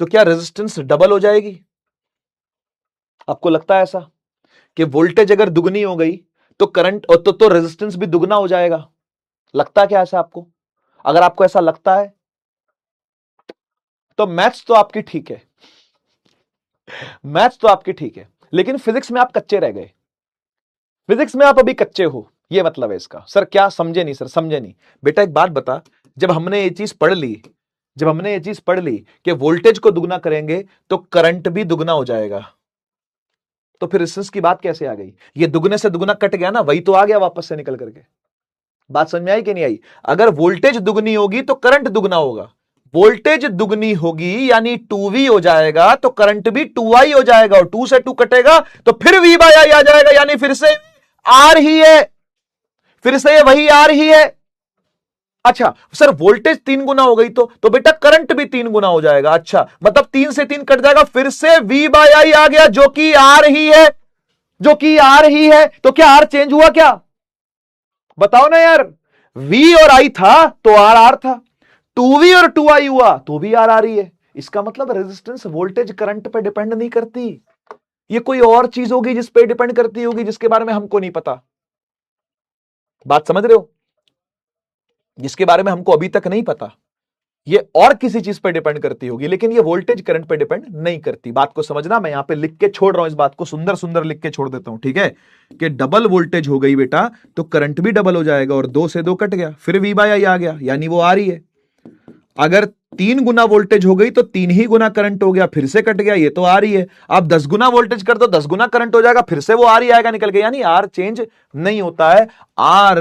तो क्या रेजिस्टेंस डबल हो जाएगी? आपको लगता है ऐसा कि वोल्टेज अगर दुगनी हो गई तो करंट तो रेजिस्टेंस भी दुगना हो जाएगा? लगता क्या ऐसा आपको? अगर आपको ऐसा लगता है तो मैथ्स तो आपकी ठीक है, मैथ्स तो आपकी ठीक है, लेकिन फिजिक्स में आप कच्चे रह गए, फिजिक्स में आप अभी कच्चे हो, ये मतलब है इसका। सर क्या समझे नहीं? सर समझे नहीं। बेटा एक बात बता, जब हमने ये चीज पढ़ ली, जब हमने ये चीज पढ़ ली कि वोल्टेज को दुगना करेंगे तो करंट भी दुगना हो जाएगा, तो फिर रेजिस्टेंस की बात कैसे आ गई? ये दुगने से दुगना कट गया ना, वही तो आ गया वापस से निकल करके। बात समझ में आई कि नहीं आई? अगर वोल्टेज दुगनी होगी तो करंट दुगना होगा, वोल्टेज दुगनी होगी यानी 2V हो जाएगा, तो करंट भी 2I हो जाएगा, और 2 से 2 कटेगा तो फिर V/I आ जाएगा, यानी फिर से R ही है, फिर से ये वही R ही है। अच्छा सर वोल्टेज 3 गुना हो गई तो बेटा करंट भी 3 गुना हो जाएगा। अच्छा मतलब 3 से 3 कट जाएगा, फिर से V/I आ गया, जो कि R ही है, जो कि R ही है। तो क्या R चेंज हुआ क्या? बताओ ना यार। V और I था तो R R था, 2V और 2I हुआ तो भी R R ही है, इसका मतलब रेजिस्टेंस वोल्टेज करंट पे डिपेंड नहीं करती, ये कोई और चीज होगी जिस पे डिपेंड करती होगी, जिसके बारे में हमको नहीं पता। बात समझ रहे हो? जिसके बारे में हमको अभी तक नहीं पता, ये और किसी चीज पर डिपेंड करती होगी, लेकिन ये वोल्टेज करंट पर डिपेंड नहीं करती। बात को समझना, मैं यहां पे लिख के छोड़ रहा हूं, इस बात को सुंदर सुंदर लिख के छोड़ देता हूं, ठीक है? कि डबल वोल्टेज हो गई बेटा तो करंट भी डबल हो जाएगा, और 2 से 2 कट गया, फिर V बाय I आ गया, यानी वो आ रही है। अगर 3 गुना वोल्टेज हो गई तो 3 ही गुना करंट हो गया, फिर से कट गया, ये तो आ रही है। आप 10 गुना वोल्टेज कर दो, 10 गुना करंट हो जाएगा, फिर से वो आ रही आएगा निकल के, यानी आर चेंज नहीं होता है, आर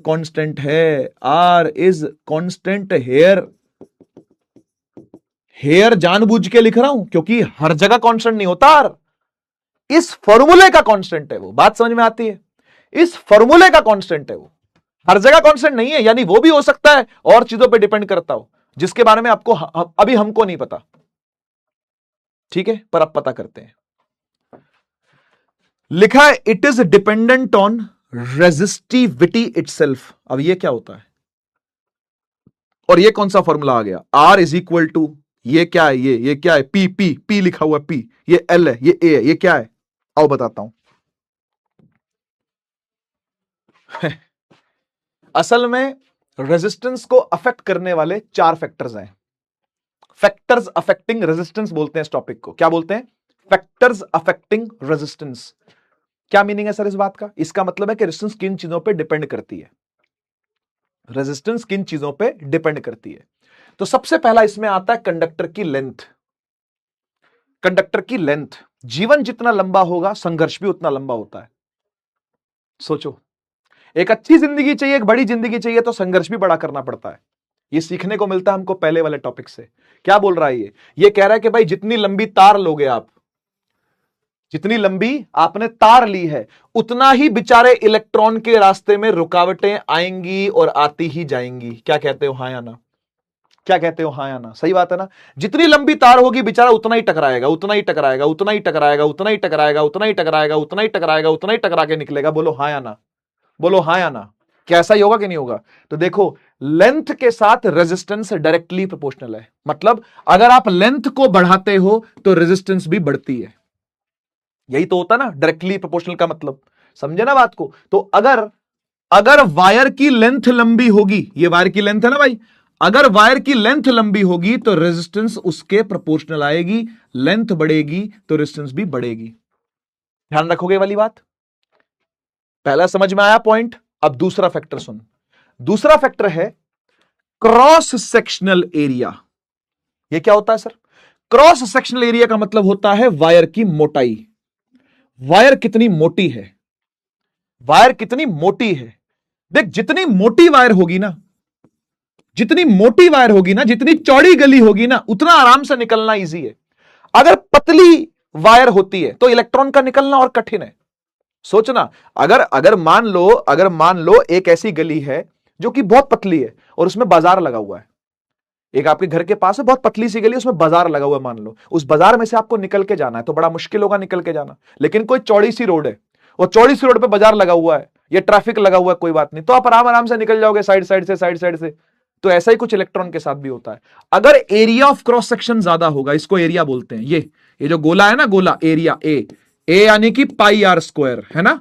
कांस्टेंट है, R is constant here. Here जानबूझ के लिख रहा हूं क्योंकि हर जगह कांस्टेंट नहीं होता, आर इस फॉर्मूले का कांस्टेंट है वो। बात समझ में आती है? इस फॉर्मूले का कांस्टेंट है वो, हर जगह कांस्टेंट नहीं है, यानी वो भी हो सकता है और चीजों पे डिपेंड करता हो, जिसके बारे में आपको अभी हमको नहीं पता, ठीक है? पर अब पता करते हैं। लिखा है it is dependent on resistivity itself. अब ये क्या होता है, और ये कौन सा फॉर्मूला आ गया? आर इज इक्वल टू, ये क्या है, ये क्या है? पी पी पी लिखा हुआ पी, ये एल है, ये ए है, ये क्या है? आओ बताता हूं। असल में रेजिस्टेंस को अफेक्ट करने वाले 4 फैक्टर्स हैं। फैक्टर्स अफेक्टिंग रेजिस्टेंस बोलते हैं इस टॉपिक को। क्या बोलते हैं? Factors affecting resistance. क्या मीनिंग है सर इस बात का? इसका मतलब है कि रेजिस्टेंस किन चीजों पे डिपेंड करती है, रेजिस्टेंस किन चीजों पे डिपेंड करती है। तो सबसे पहला इसमें आता है कंडक्टर की लेंथ। कंडक्टर की लेंथ, जीवन जितना लंबा होगा संघर्ष भी उतना लंबा होता है। सोचो, एक अच्छी जिंदगी चाहिए, एक बड़ी जिंदगी चाहिए तो संघर्ष भी बड़ा करना पड़ता है। ये सीखने को मिलता है हमको पहले वाले टॉपिक से। क्या बोल रहा है ये कह रहा है कि भाई जितनी लंबी तार लोगे आप, जितनी लंबी आपने तार ली है, उतना ही बेचारे इलेक्ट्रॉन के रास्ते में रुकावटें आएंगी और आती ही जाएंगी। क्या कहते हो, हां या ना? क्या कहते हो, हां या ना? सही बात है ना? जितनी लंबी तार होगी बेचारा उतना ही टकराएगा, उतना ही टकराएगा, उतना ही टकराएगा, उतना ही टकराएगा, उतना ही टकराएगा, उतना ही टकराएगा, उतना ही टकरा के निकलेगा। बोलो हां या ना? बोलो हां या ना? क्या ऐसा ही होगा कि नहीं होगा? तो देखो, लेंथ के साथ रेजिस्टेंस डायरेक्टली प्रोपोर्शनल है। मतलब अगर आप लेंथ को बढ़ाते हो तो रेजिस्टेंस भी बढ़ती है। यही तो होता ना डायरेक्टली प्रोपोर्शनल का मतलब, समझे ना बात को? तो अगर वायर की लेंथ लंबी होगी, ये वायर की लेंथ है ना भाई, अगर वायर की लेंथ लंबी होगी तो रेजिस्टेंस उसके प्रोपोर्शनल आएगी, लेंथ बढ़ेगी तो रेजिस्टेंस भी बढ़ेगी। ध्यान रखोगे वाली बात? पहला समझ में आया पॉइंट? अब दूसरा फैक्टर सुन। दूसरा फैक्टर है क्रॉस सेक्शनल एरिया। ये क्या होता है सर? क्रॉस सेक्शनल एरिया का मतलब होता है वायर की मोटाई। वायर कितनी मोटी है, वायर कितनी मोटी है। देख, जितनी मोटी वायर होगी ना, जितनी मोटी वायर होगी ना, जितनी चौड़ी गली होगी ना, उतना आराम से निकलना इजी है। अगर पतली वायर होती है तो इलेक्ट्रॉन का निकलना और कठिन है। सोचना, अगर मान लो एक ऐसी गली है जो कि बहुत पतली है और उसमें बाजार लगा हुआ है। एक आपके घर के पास है बहुत पतली सी गली, उसमें बाजार लगा हुआ है, मान लो उस बाजार में से आपको निकल के जाना है तो बड़ा मुश्किल होगा निकल के जाना। लेकिन कोई चौड़ी सी रोड है और चौड़ी सी रोड पे बाजार लगा हुआ है, ये ट्रैफिक लगा हुआ है, कोई बात नहीं, तो आप आराम से निकल जाओगे साइड साइड से। तो ऐसा ही कुछ इलेक्ट्रॉन के साथ भी होता है। अगर एरिया ऑफ क्रॉस सेक्शन ज्यादा होगा, इसको एरिया बोलते हैं, ये जो गोला है ना, गोला एरिया, ए यानी कि पाई आर स्क्वायर है ना।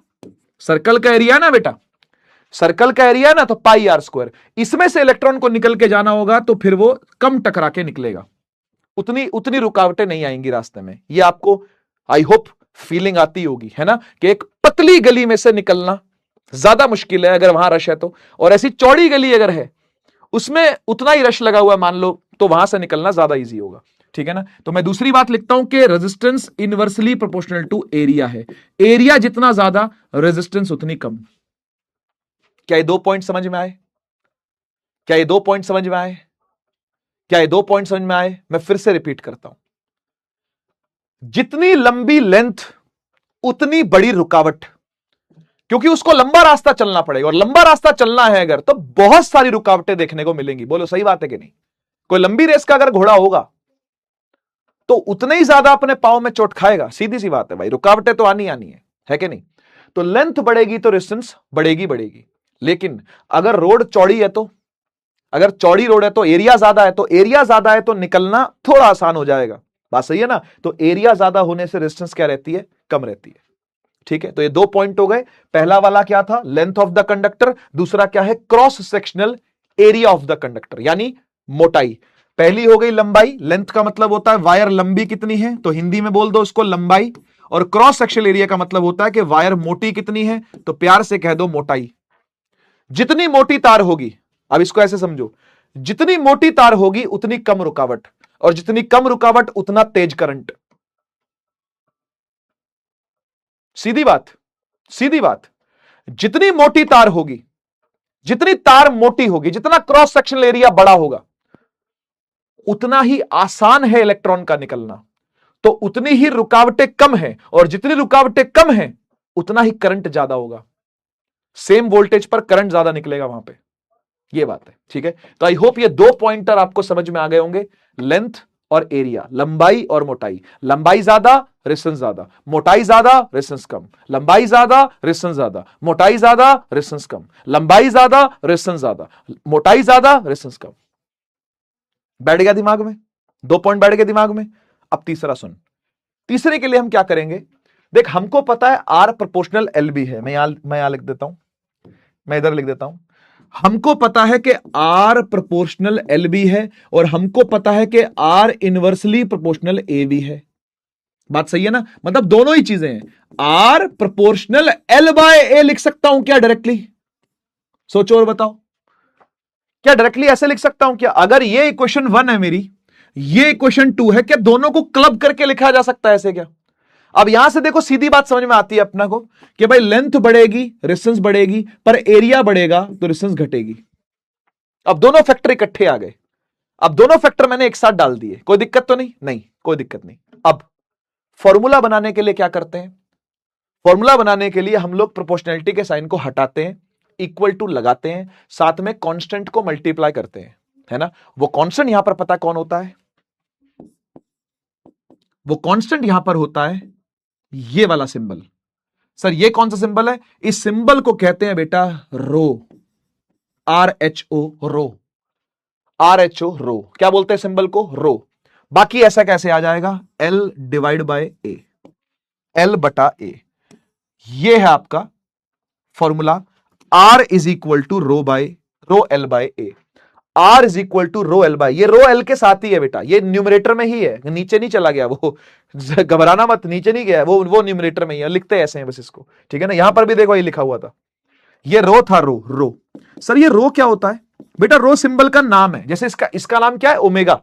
सर्कल का एरिया है ना बेटा, सर्कल का एरिया है ना, तो पाई आर स्क्वायर। इसमें से इलेक्ट्रॉन को निकल के जाना होगा तो फिर वो कम टकरा के निकलेगा, उतनी रुकावटें नहीं आएंगी रास्ते में। ये आपको आई होप फीलिंग आती होगी, है ना, कि एक पतली गली में से निकलना ज्यादा मुश्किल है अगर वहां रश है तो, और ऐसी चौड़ी गली अगर है उसमें उतना ही रश लगा हुआ है मान लो, तो वहां से निकलना ज्यादा इजी होगा। ठीक है ना? तो मैं दूसरी बात लिखता हूं कि resistance inversely proportional to area है। एरिया जितना ज्यादा, रेजिस्टेंस उतनी कम। क्या ये 2 पॉइंट समझ में आए? क्या ये 2 पॉइंट समझ में आए? क्या ये 2 पॉइंट समझ में आए? मैं फिर से रिपीट करता हूं, जितनी लंबी लेंथ उतनी बड़ी रुकावट, क्योंकि उसको लंबा रास्ता चलना पड़ेगा, और लंबा रास्ता चलना है अगर तो बहुत सारी रुकावटें देखने को मिलेंगी। बोलो सही बात है कि नहीं? कोई लंबी रेस का अगर घोड़ा होगा तो उतने ही ज्यादा अपने पांव में चोट खाएगा, सीधी सी बात है भाई, रुकावटें तो आनी है कि नहीं? तो लेंथ बढ़ेगी तो रेजिस्टेंस बढ़ेगी। लेकिन अगर रोड चौड़ी है तो, अगर चौड़ी रोड है तो एरिया ज्यादा है, तो एरिया ज्यादा है तो निकलना थोड़ा आसान हो जाएगा। बात सही है ना? तो एरिया ज्यादा होने से रेजिस्टेंस क्या रहती है? कम रहती है। ठीक है, तो ये 2 पॉइंट हो गए। पहला वाला क्या था? Length of the conductor. दूसरा क्या है? Cross sectional area of the conductor, यानी मोटाई। पहली हो गई लंबाई। लेंथ का मतलब होता है वायर लंबी कितनी है, तो हिंदी में बोल दो उसको लंबाई। और क्रॉस सेक्शनल एरिया का मतलब होता है कि वायर मोटी कितनी है, तो प्यार से कह दो मोटाई। जितनी मोटी तार होगी, अब इसको ऐसे समझो, जितनी मोटी तार होगी उतनी कम रुकावट, और जितनी कम रुकावट उतना तेज करंट। सीधी बात, सीधी बात। जितनी मोटी तार होगी, जितनी तार मोटी होगी, जितना क्रॉस सेक्शनल एरिया बड़ा होगा, उतना ही आसान है इलेक्ट्रॉन का निकलना, तो उतनी ही रुकावटें कम है, और जितनी रुकावटें कम है उतना ही करंट ज्यादा होगा। सेम वोल्टेज पर करंट ज्यादा निकलेगा वहां पे। ये बात है। ठीक है, तो आई होप ये 2 पॉइंटर आपको समझ में आ गए होंगे। लेंथ और एरिया, लंबाई और मोटाई। लंबाई ज्यादा, रेजिस्टेंस ज्यादा। मोटाई ज्यादा, रेजिस्टेंस कम। लंबाई ज्यादा, रेजिस्टेंस ज्यादा। मोटाई ज्यादा, रेजिस्टेंस कम। लंबाई ज्यादा, रेजिस्टेंस ज्यादा। मोटाई ज्यादा, रेजिस्टेंस कम। बैठ गया दिमाग में? 2 पॉइंट बैठ गए दिमाग में। अब तीसरा सुन। तीसरे के लिए हम क्या करेंगे? देख, हमको पता है आर प्रोपोर्शनल एल बी है। मैं यहां लिख देता हूं, मैं इधर लिख देता हूं। हमको पता है कि आर प्रोपोर्शनल एल बी है, और हमको पता है कि R inversely proportional A B है। बात सही है ना? मतलब दोनों ही चीजें हैं। आर प्रोपोर्शनल एल बाय ए लिख सकता हूं क्या डायरेक्टली? सोचो और बताओ, क्या डायरेक्टली ऐसे लिख सकता हूं क्या? अगर ये इक्वेशन 1 है मेरी, ये इक्वेशन 2 है, क्या दोनों को क्लब करके लिखा जा सकता है ऐसे क्या? अब यहां से देखो, सीधी बात समझ में आती है अपना को कि भाई लेंथ बढ़ेगी, रेजिस्टेंस बढ़ेगी, पर एरिया बढ़ेगा तो रेजिस्टेंस घटेगी। अब दोनों फैक्टर इकट्ठे आ गए। अब दोनों फैक्टर मैंने एक साथ डाल दिए। कोई दिक्कत तो नहीं? नहीं, कोई दिक्कत नहीं। अब फॉर्मूला बनाने के लिए क्या करते हैं? फॉर्मूला बनाने के लिए हम लोग प्रोपोर्शनैलिटी के साइन को हटाते हैं, इक्वल टू लगाते हैं, साथ में कांस्टेंट को मल्टीप्लाई करते हैं, है ना? वो कांस्टेंट यहां पर पता कौन होता है? वो कांस्टेंट यहां पर होता है ये वाला सिंबल। सर ये कौन सा सिंबल है? इस सिंबल को कहते हैं बेटा रो, RHO, रो। RHO, रो। क्या बोलते हैं सिंबल को? रो। बाकी ऐसा कैसे आ जाएगा? L divide by A, L बटा ए। ये है आपका formula. R is equal to rho L by A. R is equal to rho L by, ये रो एल के साथ ही है बेटा, ये न्यूमरेटर में ही है, नीचे नहीं चला गया वो। घबराना मत, नीचे नहीं गया वो न्यूमरेटर में ही है। लिखते ऐसे हैं बस इसको, ठीक है ना? यहां पर भी देखो ये लिखा हुआ था, ये रो था, रो। सर ये रो क्या होता है? बेटा रो सिंबल का नाम है। जैसे इसका नाम क्या है? ओमेगा।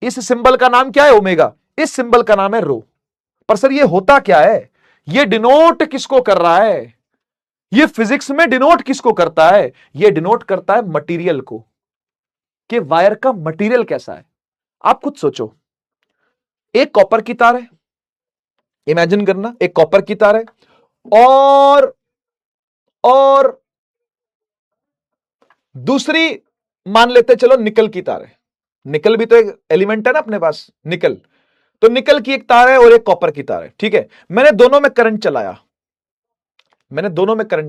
इस सिंबल का नाम क्या है? ओमेगा। इस सिंबल का नाम है रो। पर सर ये होता क्या है? ये डिनोट किसको कर रहा है? ये फिजिक्स में डिनोट किसको करता है? ये डिनोट करता है मटेरियल को, कि वायर का मटेरियल कैसा है। आप खुद सोचो, एक कॉपर की तार है, इमेजिन करना, एक कॉपर की तार है, और दूसरी मान लेते चलो निकल की तार है। निकल भी तो एक एलिमेंट है ना अपने पास, निकल। तो निकल की एक तार है और एक कॉपर की तार है, ठीक है? मैंने दोनों में करंट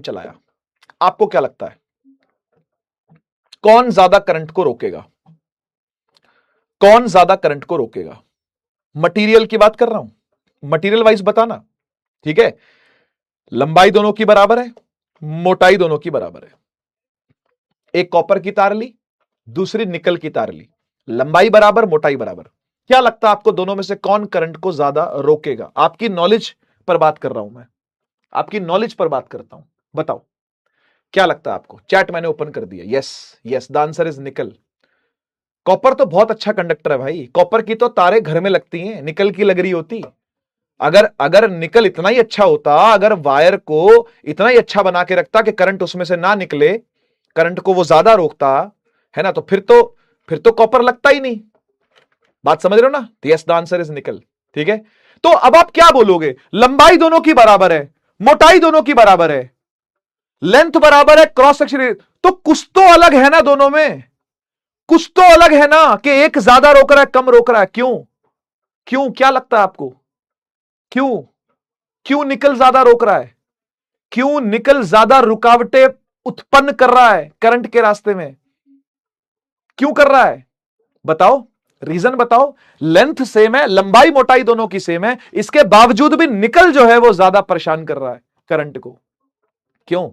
चलाया, आपको क्या लगता है कौन ज्यादा करंट को रोकेगा? कौन ज्यादा करंट को रोकेगा? मटेरियल की बात कर रहा हूं, मटेरियल वाइज बताना, ठीक है? लंबाई दोनों की बराबर है, मोटाई दोनों की बराबर है। एक कॉपर की तार ली, दूसरी निकल की तार ली, लंबाई बराबर, मोटाई बराबर। क्या लगता है आपको दोनों में से कौन करंट को ज्यादा रोकेगा? आपकी नॉलेज पर बात कर रहा हूं मैं, आपकी नॉलेज पर बात करता हूं। बताओ क्या लगता है आपको? चैट मैंने ओपन कर दिया। यस, द आंसर इज निकल। कॉपर तो बहुत अच्छा कंडक्टर है भाई। कॉपर की तो तारें घर में लगती हैं, निकल की लग रही होती। अगर निकल इतना ही अच्छा होता, अगर वायर को इतना ही अच्छा बना के रखता कि करंट उसमें से ना निकले, करंट को वो ज्यादा रोकता, है ना, तो फिर तो कॉपर लगता ही नहीं। बात समझ रहे हो ना? यस, द आंसर इज निकल। ठीक है, तो अब आप क्या बोलोगे? लंबाई दोनों की बराबर है, मोटाई दोनों की बराबर है, लेंथ बराबर है, क्रॉस सेक्शन, तो कुछ तो अलग है ना दोनों में? कुछ तो अलग है ना कि एक ज्यादा रोक रहा है, कम रोक रहा है। क्यों क्या लगता है आपको? क्यों निकल ज्यादा रोक रहा है? क्यों निकल ज्यादा रुकावटें उत्पन्न कर रहा है करंट के रास्ते में? क्यों कर रहा है बताओ, रीजन बताओ। लेंथ सेम है, लंबाई मोटाई दोनों की सेम है, इसके बावजूद भी निकल जो है वो ज्यादा परेशान कर रहा है करंट को। क्यों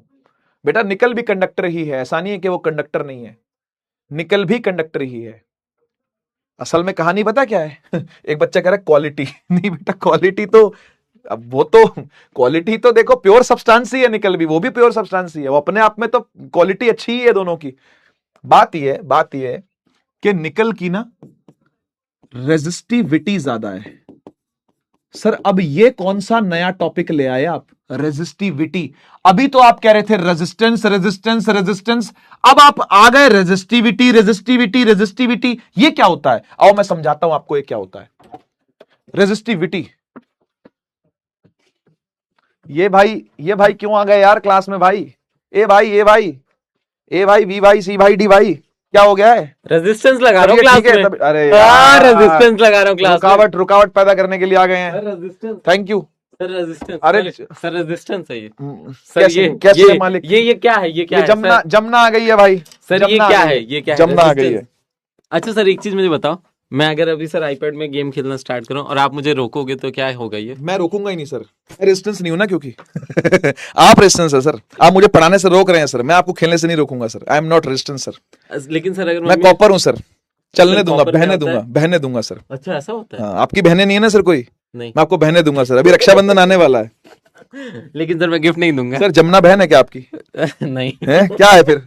बेटा? निकल भी कंडक्टर ही है, ऐसा नहीं है कि वो कंडक्टर नहीं है, निकल भी कंडक्टर ही है। असल में कहानी पता क्या है? एक बच्चा कह रहा है क्वालिटी नहीं बेटा, क्वालिटी तो अब वो तो क्वालिटी तो देखो प्योर सब्सटेंस ही है, निकल भी वो भी प्योर सब्सटेंस ही है, वो अपने आप में तो क्वालिटी अच्छी ही है दोनों की। बात ये है कि निकल की ना रेजिस्टिविटी ज्यादा है। सर अब ये कौन सा नया टॉपिक ले आए आप, रेजिस्टिविटी? अभी तो आप कह रहे थे रेजिस्टेंस रेजिस्टेंस रेजिस्टेंस, अब आप आ गए रेजिस्टिविटी रेजिस्टिविटी रेजिस्टिविटी। ये क्या होता है? आओ मैं समझाता हूं आपको ये क्या होता है रेजिस्टिविटी। ये भाई क्यों आ गए यार क्लास में भाई? ए भाई बी भाई सी भाई डी भाई, क्या हो गया है? रेजिस्टेंस लगा रहा हूँ क्लास में। अरे रेजिस्टेंस लगा रहा हूँ क्लास में। रुकावट पैदा करने के लिए आ गए हैं। Resistance. Thank you sir resistance. अरे सर रेजिस्टेंस है ये। सर कैसे मालिक? ये क्या है? ये क्या है? जमुना आ गई है भाई। सर ये क्या है? ये क्या है? जमुना आ गई है। अच्छा सर एक चीज मुझे बताओ, मैं अगर अभी सर आईपैड में गेम खेलना स्टार्ट करूं और आप मुझे रोकोगे तो क्या होगा? ये मैं रोकूंगा ही नहीं सर, मैं रेजिस्टेंस नहीं हूं ना, क्योंकि आप रेजिस्टेंस है सर। आप मुझे पढ़ाने से रोक रहे हैं सर, मैं आपको खेलने से नहीं रोकूंगा sir. I am not resistance sir. लेकिन सर अगर मैं कॉपर हूं सर, चलने दूंगा, बहने दूंगा सर। अच्छा ऐसा होता है? हाँ, आपकी बहनें नहीं है ना सर कोई? नहीं, मैं आपको बहने दूंगा सर। अभी रक्षाबंधन आने वाला है। लेकिन सर मैं गिफ्ट नहीं दूंगा सर। जमुना बहन है क्या आपकी? नहीं है क्या है फिर?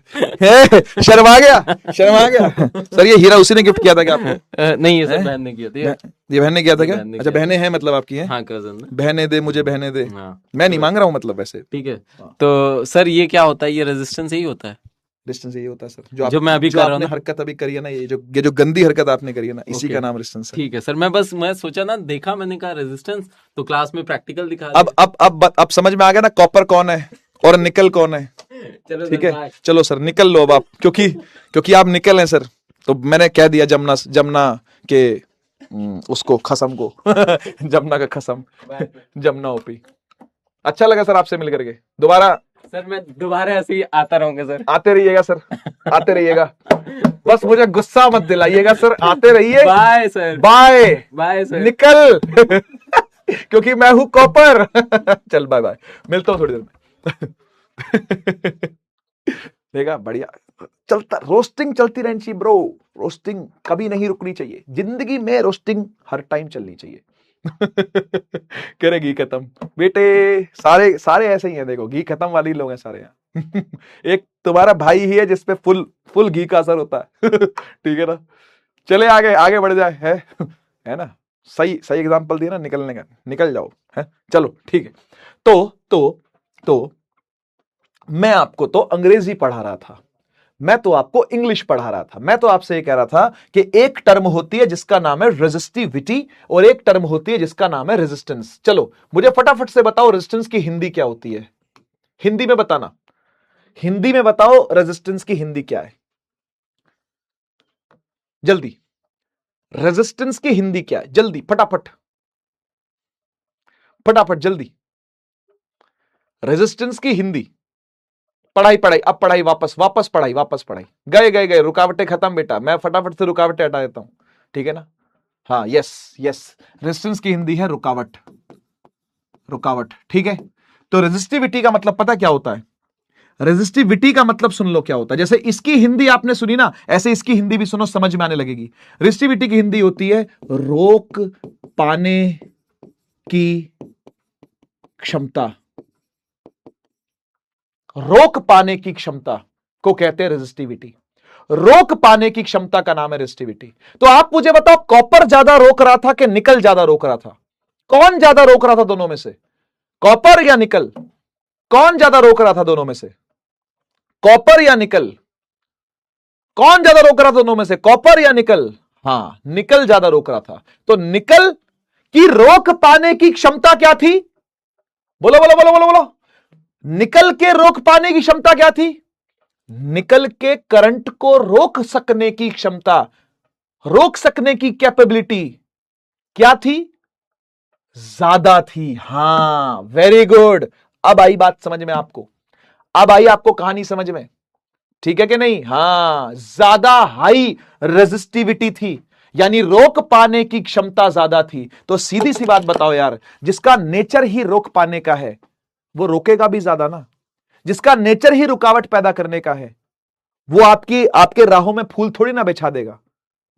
शर्मा गया सर। ये हीरा उसी ने गिफ्ट किया था क्या आपको? नहीं ये सर बहन ने किया था। ये बहन ने किया था क्या? अच्छा बहनें हैं मतलब आपकी हैं? हाँ कजन। बहने दे मुझे, बहने दे। हाँ। मैं नहीं मांग रहा हूँ मतलब वैसे। ठीक है। तो सर ये क्या होता है? ये रेजिस्टेंस यही होता है? डिस्टेंस यही होता है सर, जो मैं अभी कर रहा हूँ ना, हरकत अभी करी है ना, ये जो गंदी हरकत आपने करी है ना, इसी का नाम रेजिस्टेंस है। ठीक है सर। मैं सोचा ना, देखा मैंने कहा रेजिस्टेंस, तो क्लास में प्रैक्टिकल दिखा। अब समझ में आ गया ना कॉपर कौन है और निकल कौन है? चलो ठीक है, चलो सर निकल लो अब आप, क्योंकि आप निकल हैं सर, तो मैंने कह दिया जमुना के उसको खसम को जमुना का खसम जमुना ओपी। अच्छा लगा सर आपसे मिल करके। दोबारा सर मैं दोबारा ऐसे ही आता रहूंगा सर। आते रहिएगा सर, आते रहिएगा, बस मुझे गुस्सा मत दिलाइएगा सर, आते रहिए। Bye sir. Bye sir. निकल क्योंकि मैं हूं कॉपर। चल बाय बाय, मिलता हूं थोड़ी देर में। देखा बढ़िया चलता, रोस्टिंग चलती रहनी चाहिए ब्रो, रोस्टिंग कभी नहीं रुकनी चाहिए जिंदगी में, रोस्टिंग हर टाइम चलनी चाहिए। करे घी खत्म बेटे, सारे ऐसे ही हैं, देखो घी खत्म वाले लोग हैं सारे यहाँ। एक तुम्हारा भाई ही है जिसपे फुल घी का असर होता है। ठीक है ना, चले आगे बढ़ जाए, है ना? सही एग्जांपल दिया ना निकलने का, निकल जाओ है। चलो ठीक है। तो मैं आपको तो अंग्रेजी पढ़ा रहा था, मैं तो आपको इंग्लिश पढ़ा रहा था। मैं तो आपसे ये कह रहा था कि एक टर्म होती है जिसका नाम है रेजिस्टिविटी और एक टर्म होती है जिसका नाम है रेजिस्टेंस। चलो मुझे फटाफट से बताओ रेजिस्टेंस की हिंदी क्या होती है? हिंदी में बताना, हिंदी में बताओ रेजिस्टेंस की हिंदी क्या है? जल्दी, रेजिस्टेंस की हिंदी क्या है? जल्दी फटाफट जल्दी। रेजिस्टेंस की हिंदी, पढ़ाई अब पढ़ाई, वापस पढ़ाई, गए रुकावटें खत्म बेटा, मैं फटाफट से रुकावटें हटा देता हूं, ठीक है ना? हाँ यस रेजिस्टेंस की हिंदी है रुकावट, ठीक है। तो रेजिस्टिविटी का मतलब पता क्या होता है? रेजिस्टिविटी का मतलब सुन लो क्या होता है। जैसे इसकी हिंदी आपने सुनी ना, ऐसे इसकी हिंदी भी सुनो, समझ में आने लगेगी। रेजिस्टिविटी की हिंदी होती है रोक पाने की क्षमता, रोक पाने की क्षमता को कहते हैं रेजिस्टिविटी। रोक पाने की क्षमता का नाम है रेजिस्टिविटी। तो आप मुझे बताओ कॉपर ज्यादा रोक रहा था कि निकल ज्यादा रोक रहा था? कौन ज्यादा रोक रहा था दोनों में से? कॉपर या निकल? कौन ज्यादा रोक रहा था दोनों में से? कॉपर या निकल? कौन ज्यादा रोक रहा था दोनों में से, कॉपर या निकल? हाँ निकल ज्यादा रोक रहा था। तो निकल की रोक पाने की क्षमता क्या थी? बोलो। निकल के रोक पाने की क्षमता क्या थी? निकल के करंट को रोक सकने की क्षमता, रोक सकने की कैपेबिलिटी क्या थी? ज्यादा थी। हां वेरी गुड, अब आई बात समझ में आपको, अब आई आपको कहानी समझ में, ठीक है कि नहीं? हां, ज्यादा हाई रेजिस्टिविटी थी, यानी रोक पाने की क्षमता ज्यादा थी। तो सीधी सी बात बताओ यार, जिसका नेचर ही रोक पाने का है वो रोकेगा भी ज्यादा ना। जिसका नेचर ही रुकावट पैदा करने का है वो आपके राहों में फूल थोड़ी ना बिछा देगा,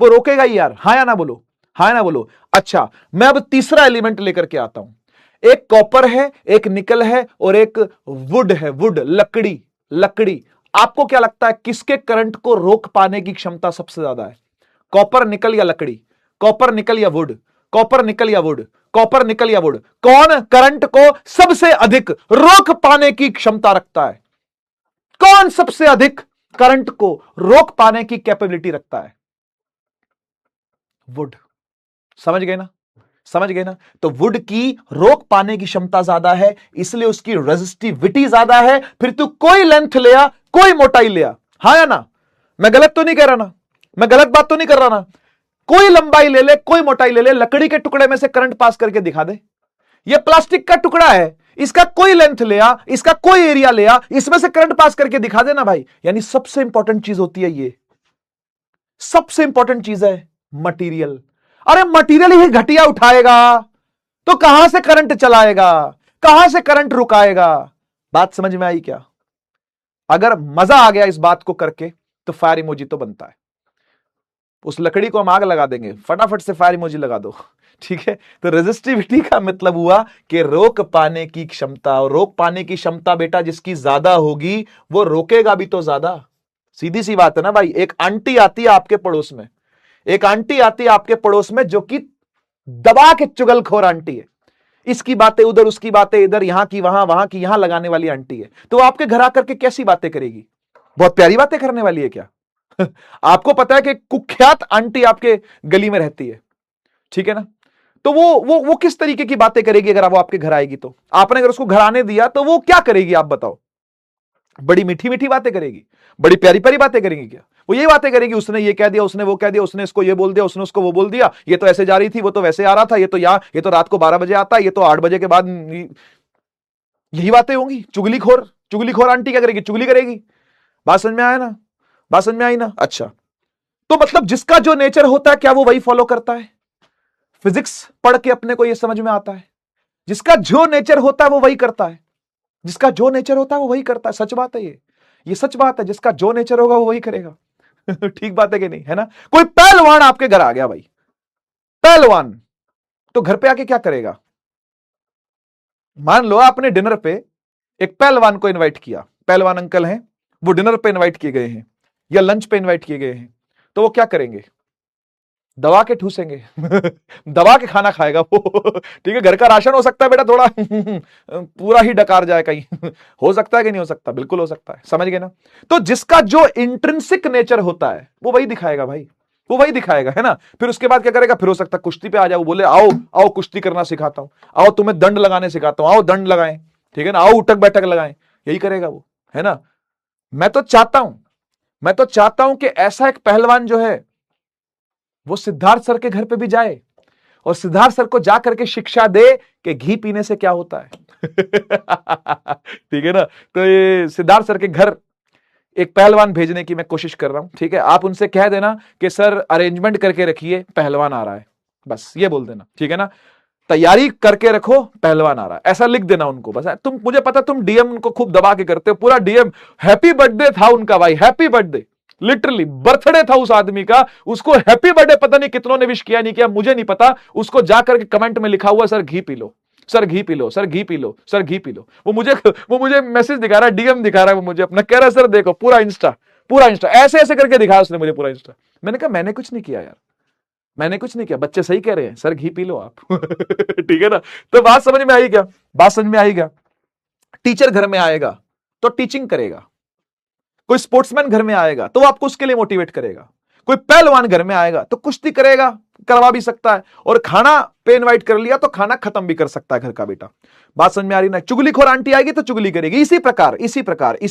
वो रोकेगा ही यार। हाँ या ना बोलो, हाँ या ना बोलो। अच्छा, मैं अब तीसरा एलिमेंट लेकर के आता हूं। एक कॉपर है, एक निकल है और एक वुड है। वुड, लकड़ी। लकड़ी, आपको क्या लगता है किसके करंट को रोक पाने की क्षमता सबसे ज्यादा है? कॉपर, निकल या लकड़ी? कॉपर, निकल या वुड? कॉपर, निकल या वुड? कॉपर, निकल या वुड? कौन करंट को सबसे अधिक रोक पाने की क्षमता रखता है? कौन सबसे अधिक करंट को रोक पाने की कैपेबिलिटी रखता है? वुड। समझ गए ना? समझ गए ना? तो वुड की रोक पाने की क्षमता ज्यादा है, इसलिए उसकी रेजिस्टिविटी ज्यादा है। फिर तू कोई लेंथ लिया, कोई मोटाई लिया, हाँ या ना? मैं गलत तो नहीं कह रहा ना? मैं गलत बात तो नहीं कर रहा ना? कोई लंबाई ले ले, कोई मोटाई ले ले, लकड़ी के टुकड़े में से करंट पास करके दिखा दे। यह प्लास्टिक का टुकड़ा है, इसका कोई लेंथ लिया, इसका कोई एरिया लिया, इसमें से करंट पास करके दिखा देना भाई। यानी सबसे इंपॉर्टेंट चीज होती है ये, सबसे इंपॉर्टेंट चीज है मटेरियल। अरे मटेरियल ही घटिया उठाएगा तो कहां से करंट चलाएगा, कहां से करंट रुकाएगा? बात समझ में आई क्या? अगर मजा आ गया इस बात को करके तो फायर इमोजी तो बनता है। उस लकड़ी को हम आग लगा देंगे, फटाफट से फायर इमोजी लगा दो, ठीक है? तो रेजिस्टिविटी का मतलब हुआ कि रोक पाने की क्षमता। और रोक पाने की क्षमता बेटा जिसकी ज्यादा होगी वो रोकेगा भी तो ज्यादा। सीधी सी बात है ना भाई। एक आंटी आती है आपके पड़ोस में, एक आंटी आती है आपके पड़ोस में जो कि दबा के चुगलखोर आंटी है। इसकी बातें उधर, उसकी बातें इधर, यहां की वहां, वहां की यहां लगाने वाली आंटी है। तो आपके घर आकर के कैसी बातें करेगी? बहुत प्यारी बातें करने वाली है क्या? आपको पता है कि कुख्यात आंटी आपके गली में रहती है, ठीक है ना? तो वो किस तरीके की बातें करेगी अगर वो आपके घर आएगी? तो आपने अगर उसको घर आने दिया तो वो क्या करेगी आप बताओ? बड़ी मीठी मीठी बातें करेगी, बड़ी प्यारी प्यारी बातें करेगी क्या? वो ये बातें करेगी, उसने ये कह दिया, उसने वो कह दिया, उसने इसको ये बोल दिया, उसने उसको वो बोल दिया, ये तो ऐसे जा रही थी, वो तो वैसे आ रहा था, ये तो रात को 12 बजे आता है, ये तो 8 बजे के बाद। यही बातें होंगी। चुगलीखोर, चुगलीखोर आंटी क्या करेगी? चुगली करेगी। बात समझ में आया ना? बात समझ में आई ना? अच्छा, तो मतलब जिसका जो नेचर होता है क्या वो वही फॉलो करता है? फिजिक्स पढ़ के अपने को ये समझ में आता है, जिसका जो नेचर होता है वो वही करता है। जिसका जो नेचर होता है वो वही करता है। सच बात है ये सच बात है। जिसका जो नेचर होगा वो वही करेगा। ठीक बात है कि नहीं? है ना? कोई पहलवान आपके घर आ गया भाई, पहलवान, तो घर पे आके क्या करेगा? मान लो आपने डिनर पे एक पहलवान को इनवाइट किया, पहलवान अंकल हैं, वो डिनर पे इनवाइट किए गए हैं या लंच पे इनवाइट किए गए हैं, तो वो क्या करेंगे? दबा के ठूसेंगे। दबा के खाना खाएगा वो। ठीक है, घर का राशन हो सकता है बेटा थोड़ा पूरा ही डकार जाए कहीं। हो सकता है कि नहीं हो सकता? बिल्कुल हो सकता है। समझ गए ना? तो जिसका जो इंट्रिंसिक नेचर होता है वो वही दिखाएगा भाई, वो वही दिखाएगा, है ना? फिर उसके बाद क्या करेगा? फिर हो सकता है कुश्ती पे आ जाओ, बोले आओ आओ कुश्ती करना सिखाता हूं, आओ तुम्हें दंड लगाने सिखाता हूं, आओ दंड लगाएं, ठीक है ना? आओ उठक बैठक लगाएं। यही करेगा वो, है ना? मैं तो चाहता हूं कि ऐसा एक पहलवान जो है वो सिद्धार्थ सर के घर पे भी जाए और सिद्धार्थ सर को जाकर के शिक्षा दे कि घी पीने से क्या होता है। ठीक है ना? तो ये सिद्धार्थ सर के घर एक पहलवान भेजने की मैं कोशिश कर रहा हूं, ठीक है? आप उनसे कह देना कि सर अरेंजमेंट करके रखिए, पहलवान आ रहा है, बस ये बोल देना, ठीक है ना? तैयारी करके रखो, पहलवान आ रहा है, ऐसा लिख देना उनको बस। तुम, मुझे पता तुम डीएम उनको खूब दबा के करते हो, पूरा डीएम हैप्पी बर्थडे था उनका भाई, हैप्पी बर्थडे, लिटरली बर्थडे था उस आदमी का, उसको हैप्पी बर्थडे पता नहीं कितनों ने विश किया नहीं किया मुझे नहीं पता, उसको जाकर के कमेंट में लिखा हुआ सर घी पी लो, सर घी पी लो, सर घी पी लो, सर घी पी लो। वो मुझे मैसेज दिखा रहा है, डीएम दिखा रहा है वो मुझे अपना, कह रहा है सर देखो पूरा इंस्टा ऐसे ऐसे करके दिखाया उसने मुझे पूरा इंस्टा। मैंने कहा मैंने कुछ नहीं किया यार, मैंने कुछ नहीं किया, बच्चे सही कह रहे हैं, सर घी पी लो आप। ठीक है ना? तो बात समझ में आई क्या? बात समझ में आई क्या? टीचर घर में आएगा तो टीचिंग करेगा, कोई स्पोर्ट्समैन घर में आएगा तो वो आपको उसके लिए मोटिवेट करेगा, कोई पहलवान घर में आएगा तो कुश्ती करेगा, करवा भी सकता है, और खाना पे इनवाइट कर लिया तो खाना खत्म भी कर सकता है घर का बेटा। बात समझ में आ रही ना? चुगलीखोर आंटी आएगी तो चुगली करेगी। इसी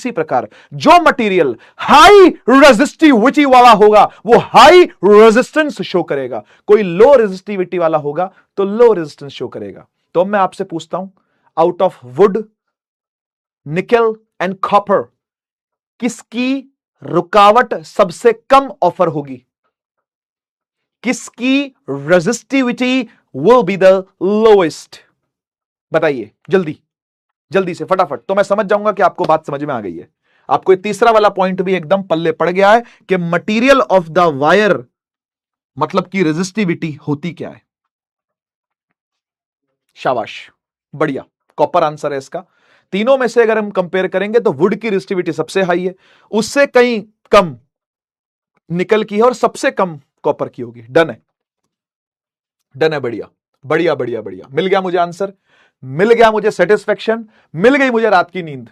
प्रकार जो मटेरियल हाई रेजिस्टिविटी वाला होगा वो हाई रेजिस्टेंस शो करेगा, कोई लो रेजिस्टिविटी वाला होगा तो लो रेजिस्टेंस शो करेगा। तो मैं आपसे पूछता हूं, आउट ऑफ वुड, निकल एंड कॉपर, किसकी रुकावट सबसे कम ऑफर होगी? किसकी resistivity will be the lowest? बताइए जल्दी जल्दी से फटाफट, तो मैं समझ जाऊंगा कि आपको बात समझ में आ गई है। आपको ये तीसरा वाला पॉइंट भी एकदम पल्ले पड़ गया है कि मटेरियल ऑफ द वायर मतलब की रेजिस्टिविटी होती क्या है। शाबाश, बढ़िया, कॉपर आंसर है इसका। तीनों में से अगर हम कंपेयर करेंगे तो वुड की रेजिस्टिविटी सबसे हाई है, उससे कहीं कम निकल की है और सबसे कम कॉपर की होगी। डन है, डन है, बढ़िया बढ़िया बढ़िया बढ़िया, मिल गया मुझे आंसर, मिल गया मुझे सेटिस्फेक्शन, मिल गई मुझे रात की नींद,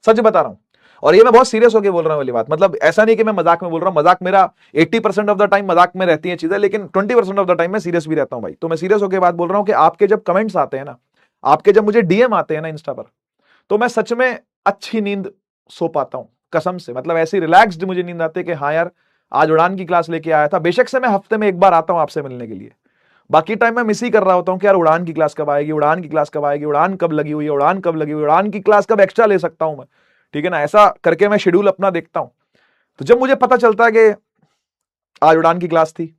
सच बता रहा हूं। और ये मैं बहुत सीरियस होकर बोल रहा हूं वाली बात, मतलब ऐसा नहीं कि मैं मजाक में बोल रहा हूं, मजाक मेरा 80% ऑफ द टाइम मजाक में रहती है चीजें, लेकिन 20% ऑफ द टाइम मैं सीरियस भी रहता हूं भाई। तो मैं सीरियस होकर बात बोल रहा हूं कि आपके जब कमेंट्स आते हैं ना, आपके जब मुझे डीएम आते हैं ना इंस्टा पर, तो मैं सच में अच्छी नींद सो पाता हूं कसम से। मतलब ऐसी रिलैक्स्ड मुझे नींद आती है कि हाँ यार आज उड़ान की क्लास लेके आया था। बेशक से मैं हफ्ते में एक बार आता हूं आपसे मिलने के लिए, बाकी टाइम मैं मिस ही कर रहा होता हूं कि यार उड़ान की क्लास कब आएगी, उड़ान की क्लास कब आएगी, उड़ान कब लगी हुई है, उड़ान कब लगी हुई है, उड़ान की क्लास कब एक्स्ट्रा ले सकता हूं मैं, ठीक है ना। ऐसा करके मैं शेड्यूल अपना देखता हूं। तो जब मुझे पता चलता है कि आज उड़ान की क्लास थी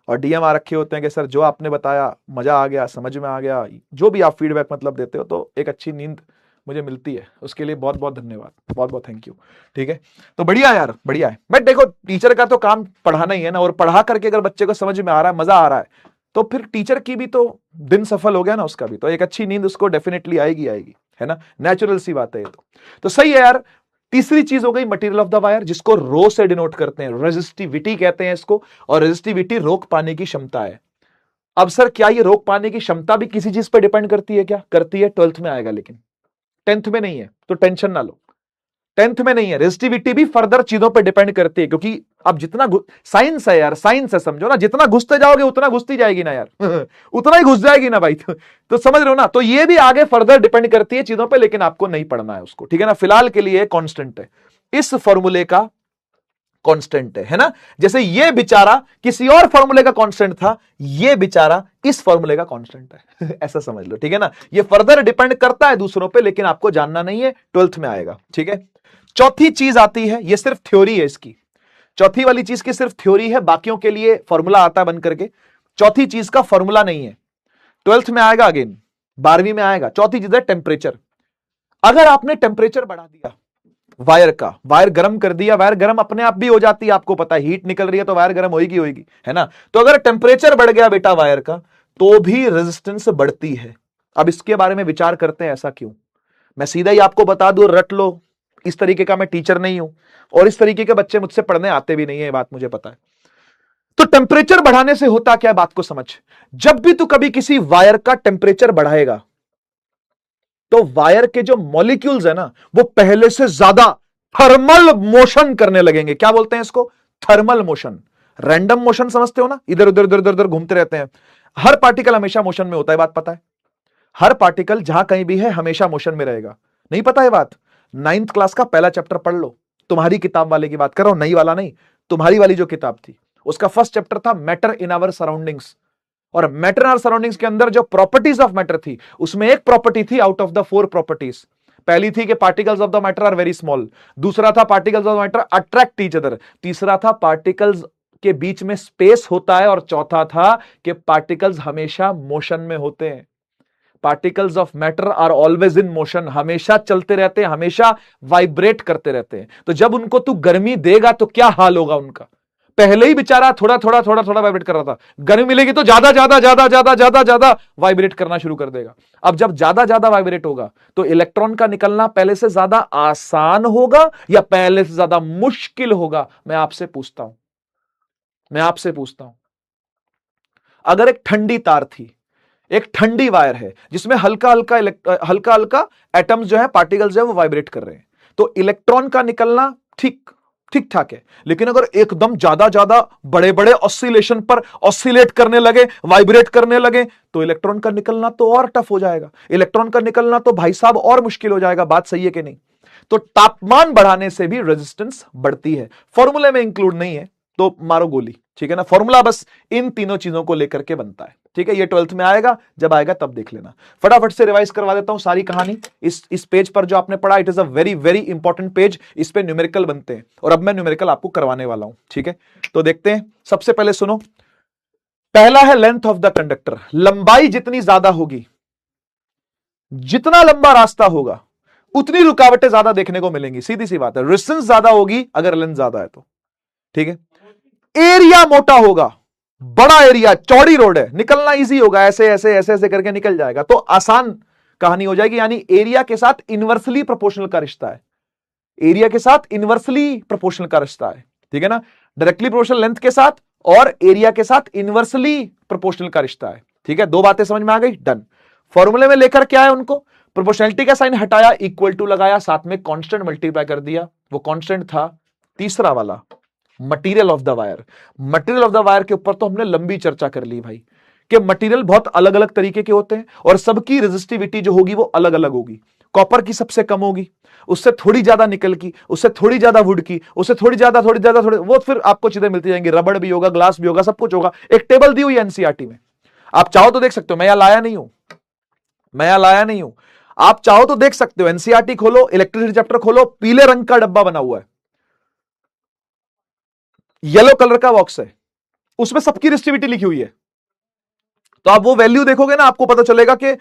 और डीएम आ रखे होते हैं कि सर जो आपने बताया मजा आ गया, समझ में आ गया, जो भी आप फीडबैक मतलब देते हो, तो एक अच्छी नींद मुझे मिलती है। उसके लिए बहुत बहुत धन्यवाद, बहुत बहुत थैंक यू, ठीक है। तो बढ़िया यार, बढ़िया है। बट देखो टीचर का तो काम पढ़ाना ही है ना, और पढ़ा करके अगर बच्चे को समझ में आ रहा है, मजा आ रहा है, तो फिर टीचर की भी तो दिन सफल हो गया ना, उसका भी तो एक अच्छी नींद उसको डेफिनेटली आएगी आएगी, है ना, नेचुरल सी बात है ये तो सही है यार। तीसरी चीज हो गई मटेरियल ऑफ द वायर, जिसको रो से डिनोट करते हैं, रेजिस्टिविटी कहते हैं इसको, और रेजिस्टिविटी रोक पाने की क्षमता है। अब सर क्या ये रोक पाने की क्षमता भी किसी चीज पर डिपेंड करती है क्या? करती है, 12th में आएगा, लेकिन 10th में नहीं है, तो टेंशन ना लो, 10th में नहीं है। रेजिस्टिविटी भी फर्दर चीजों पे डिपेंड करती है, क्योंकि अब जितना साइंस है यार, साइंस है, समझो ना, जितना घुसते जाओगे उतना घुसती जाएगी ना यार उतना ही घुस जाएगी ना भाई तो समझ रहे हो ना। तो ये भी आगे फर्दर डिपेंड करती है चीजों पे, लेकिन आपको नहीं पढ़ना है उसको, ठीक है ना। फिलहाल के लिए कांस्टेंट है, इस फॉर्मूले का कांस्टेंट है ना। जैसे ये बेचारा किसी और फॉर्मूले का कांस्टेंट था, ये बेचारा इस फॉर्मूले का कांस्टेंट है ऐसा समझ लो, ठीक है ना। ये फर्दर डिपेंड करता है दूसरों पे, लेकिन आपको जानना नहीं है, 12th में आएगा, ठीक है। चौथी चीज आती है, ये सिर्फ थ्योरी है इसकी, चौथी वाली चीज की सिर्फ थ्योरी है, बाकियों के लिए फॉर्मूला आता है बन करके। चौथी चीज का फॉर्मूला नहीं है, 12th में आएगा, अगेन 12वीं में आएगा। चौथी चीज है टेम्परेचर। अगर आपने टेम्परेचर बढ़ा दिया वायर का, वायर गर्म कर दिया, वायर गर्म अपने आप भी हो जाती है, आपको पता है, हीट निकल रही है तो वायर गर्म होगी होगी, है ना। तो अगर टेम्परेचर बढ़ गया बेटा वायर का, तो भी रेजिस्टेंस बढ़ती है। अब इसके बारे में विचार करते हैं, ऐसा क्यों? मैं सीधा ही आपको बता दूं, रट लो, इस तरीके का मैं टीचर नहीं हूं, और इस तरीके के बच्चे मुझसे पढ़ने आते भी नहीं है, ये बात मुझे पता है। तो टेम्परेचर बढ़ाने से होता क्या है, बात को समझ। जब भी तू कभी किसी वायर का टेम्परेचर बढ़ाएगा, तो वायर के जो मॉलिक्यूल्स है ना, वो पहले से ज्यादा थर्मल मोशन करने लगेंगे। क्या बोलते हैं इसको? Thermal motion. रैंडम मोशन समझते हो ना, इधर उधर इधर उधर घूमते रहते हैं। हर पार्टिकल हमेशा मोशन में होता है, बात पता है। हर पार्टिकल जहां कहीं भी है हमेशा मोशन में रहेगा, नहीं पता है बात? 9th क्लास का पहला चैप्टर पढ़ लो, तुम्हारी किताब वाले की बात कर रहा हूं, नई वाला नहीं, तुम्हारी वाली जो किताब थी, उसका फर्स्ट चैप्टर था मैटर इन आवर सराउंडिंग्स। और मैटर इन आवर सराउंडिंग्स के अंदर जो प्रॉपर्टीज ऑफ मैटर थी, उसमें एक प्रॉपर्टी थी आउट ऑफ द 4 प्रॉपर्टीज। पहली थी कि particles of the matter are very small, दूसरा था particles of the matter attract each other, तीसरा था पार्टिकल्स के बीच में स्पेस होता है, और चौथा था कि पार्टिकल्स हमेशा मोशन में होते हैं। Particles of matter are always in motion, हमेशा चलते रहते हैं, हमेशा वाइब्रेट करते रहते हैं। तो जब उनको तू गर्मी देगा तो क्या हाल होगा उनका? पहले ही बेचारा थोड़ा थोड़ा थोड़ा थोड़ा वाइब्रेट कर रहा था, गर्मी मिलेगी तो ज्यादा ज्यादा ज्यादा ज्यादा ज्यादा ज्यादा वाइब्रेट करना शुरू कर देगा। अब जब ज्यादा ज्यादा वाइब्रेट होगा, तो इलेक्ट्रॉन का निकलना पहले से ज्यादा आसान होगा या पहले से ज्यादा मुश्किल होगा? मैं आपसे पूछता हूं, मैं आपसे पूछता हूं। अगर एक ठंडी तार थी, एक ठंडी वायर है, जिसमें हल्का हल्का एटम्स जो है, पार्टिकल्स जो है, वो वाइब्रेट कर रहे हैं, तो इलेक्ट्रॉन का निकलना ठीक ठाक है। लेकिन अगर एकदम ज्यादा ज्यादा बड़े बड़े ऑसिलेशन पर ऑसिलेट करने लगे, वाइब्रेट करने लगे, तो इलेक्ट्रॉन का निकलना तो और टफ हो जाएगा, इलेक्ट्रॉन का निकलना तो भाई साहब और मुश्किल हो जाएगा। बात सही है कि नहीं? तो तापमान बढ़ाने से भी रेजिस्टेंस बढ़ती है। फॉर्मूले में इंक्लूड नहीं है, तो मारो गोली, ठीक है ना। फॉर्मूला बस इन तीनों चीजों को लेकर के बनता है, ठीक है। ये 12th में आएगा, जब आएगा तब देख लेना। फटाफट से रिवाइज करवा देता हूं सारी कहानी। इस पेज पर जो आपने पढ़ा, it is a very very important page. इस पे न्यूमेरिकल बनते हैं और अब मैं न्यूमेरिकल आपको करवाने वाला हूं, ठीक है। तो देखते हैं, सबसे पहले सुनो। पहला है लेंथ ऑफ द कंडक्टर। लंबाई जितनी ज्यादा होगी, जितना लंबा रास्ता होगा, उतनी रुकावटें ज्यादा देखने को मिलेंगी। सीधी सी बात है, रेजिस्टेंस ज्यादा होगी अगर लेंथ ज्यादा है तो, ठीक है। एरिया मोटा होगा, बड़ा एरिया, चौड़ी रोड है, निकलना इजी होगा, ऐसे ऐसे ऐसे ऐसे करके निकल जाएगा, तो आसान कहानी हो जाएगी। यानी एरिया के साथ इनवर्सली प्रोपोर्शनल का रिश्ता है, एरिया के साथ इनवर्सली प्रोपोर्शनल का रिश्ता है, ठीक है ना। डायरेक्टली प्रोपोर्शनल लेंथ के साथ और एरिया के साथ इनवर्सली प्रोपोर्शनल का रिश्ता है, ठीक है। दो बातें समझ में आ गई, डन। फॉर्मूले में लेकर क्या है उनको, प्रोपोर्शनलिटी का साइन हटाया, इक्वल टू लगाया, साथ में कांस्टेंट मल्टीप्लाई कर दिया। वो कांस्टेंट था तीसरा वाला, material of the wire. Material of the wire के ऊपर तो हमने लंबी चर्चा कर ली भाई, कि मटेरियल बहुत अलग अलग तरीके के होते हैं और सबकी रेजिस्टिविटी जो होगी वो अलग अलग होगी। कॉपर की सबसे कम होगी, उससे थोड़ी ज्यादा निकल की, उससे थोड़ी ज्यादा वुड की, उससे थोड़ी ज्यादा वो फिर आपको चीजें मिलती जाएंगी। रबड़ भी होगा, ग्लास भी होगा, सब कुछ होगा। एक टेबल दी हुई है एनसीईआरटी में, आप चाहो तो देख सकते हो। मैं यहां लाया नहीं हूं, आप चाहो तो देख सकते हो। एनसीईआरटी खोलो, इलेक्ट्रिसिटी चैप्टर खोलो, पीले रंग का डब्बा बना हुआ है, येलो कलर का बॉक्स है, उसमें सबकी रेजिस्टिविटी लिखी हुई है। तो आप वो वैल्यू देखोगे ना, आपको पता चलेगा कि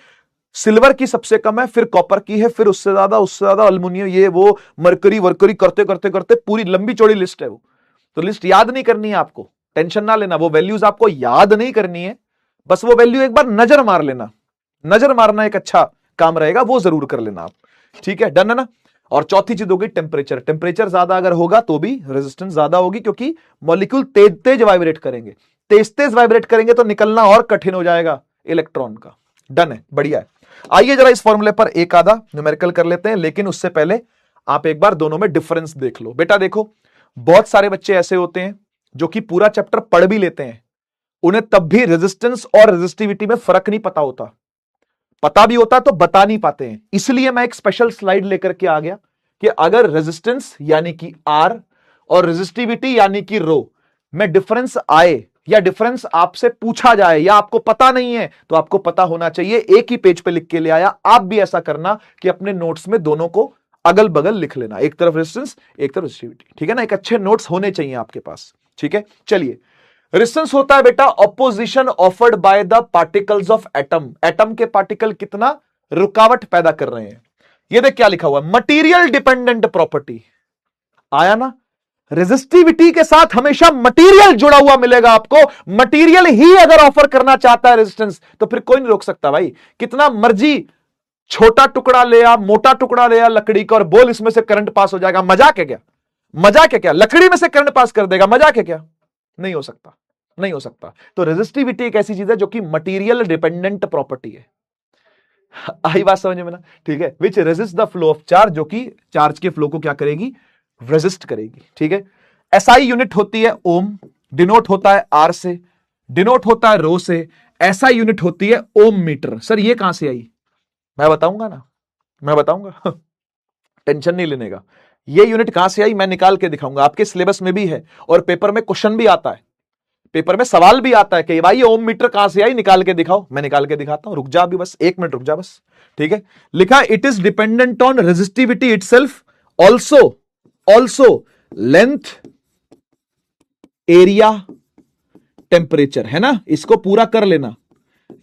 सिल्वर की सबसे कम है, फिर कॉपर की है, फिर उससे ज्यादा अल्युमिनियम, ये वो मरकरी वर्करी करते करते करते पूरी लंबी चौड़ी लिस्ट है वो। तो लिस्ट याद नहीं करनी है आपको, टेंशन ना लेना, वो वैल्यूज आपको याद नहीं करनी है, बस वो वैल्यू एक बार नजर मार लेना। नजर मारना एक अच्छा काम रहेगा, वो जरूर कर लेना आप, ठीक है, डन है ना। और चौथी चीज होगी टेम्परेचर। टेम्परेचर ज्यादा अगर होगा तो भी रेजिस्टेंस ज्यादा होगी, क्योंकि मॉलिक्यूल तेज तेज वाइब्रेट करेंगे, तेज तेज वाइब्रेट करेंगे तो निकलना और कठिन हो जाएगा इलेक्ट्रॉन का। डन है, बढ़िया है। आइए जरा इस फॉर्मूले पर एक आधा न्यूमेरिकल कर लेते हैं, लेकिन उससे पहले आप एक बार दोनों में डिफरेंस देख लो। बेटा देखो, बहुत सारे बच्चे ऐसे होते हैं जो कि पूरा चैप्टर पढ़ भी लेते हैं, उन्हें तब भी रेजिस्टेंस और रेजिस्टिविटी में फर्क नहीं पता होता, पता भी होता तो बता नहीं पाते हैं। इसलिए मैं एक स्पेशल स्लाइड लेकर के आ गया कि अगर रेजिस्टेंस यानी कि आर और रेजिस्टिविटी यानी कि रो में डिफरेंस आए, या डिफरेंस आपसे पूछा जाए, या आपको पता नहीं है, तो आपको पता होना चाहिए। एक ही पेज पे लिख के ले आया, आप भी ऐसा करना कि अपने नोट्स में दोनों को अगल बगल लिख लेना, एक तरफ रेजिस्टेंस एक तरफ रेजिस्टिविटी, ठीक है ना। एक अच्छे नोट्स होने चाहिए आपके पास, ठीक है। चलिए, रेजिस्टेंस होता है बेटा opposition offered by the particles of atom. Atom के पार्टिकल कितना रुकावट पैदा कर रहे हैं। ये देख क्या लिखा हुआ है, मटीरियल डिपेंडेंट प्रॉपर्टी। आया ना, रेजिस्टिविटी के साथ हमेशा मटेरियल जुड़ा हुआ मिलेगा आपको। मटेरियल ही अगर ऑफर करना चाहता है रेजिस्टेंस, तो फिर कोई नहीं रोक सकता भाई। कितना मर्जी छोटा टुकड़ा ले आ, मोटा टुकड़ा ले आ लकड़ी का, और बोल इसमें से करंट पास हो जाएगा, मजाक है क्या? मजाक है क्या? लकड़ी में से करंट पास कर देगा, मजाक है क्या? नहीं हो सकता, नहीं हो सकता। तो रेजिस्टिविटी एक ऐसी चीज है जो कि मटेरियल डिपेंडेंट प्रॉपर्टी है। आई बात समझ में ना, ठीक है। विच resist the flow of charge, जो कि चार्ज के फ्लो को क्या करेगी, रेजिस्ट करेगी, ठीक है। एसआई यूनिट होती है ओम, डिनोट होता है आर से, डिनोट होता है रो से, एसआई यूनिट होती है ओम मीटर। सर ये कहां से आई? मैं बताऊंगा ना, मैं बताऊंगा टेंशन नहीं लेने का। ये यूनिट कहां से आई मैं निकाल के दिखाऊंगा, आपके सिलेबस में भी है और पेपर में क्वेश्चन भी आता है, पेपर में सवाल भी आता है कि भाई ये ओम मीटर कहां से आई, निकाल के दिखाओ। मैं निकाल के दिखाता हूं, रुक जा अभी, बस एक मिनट रुक जा बस, ठीक है। लिखा it is dependent on resistivity itself, also length, area, temperature, है ना। इसको पूरा कर लेना,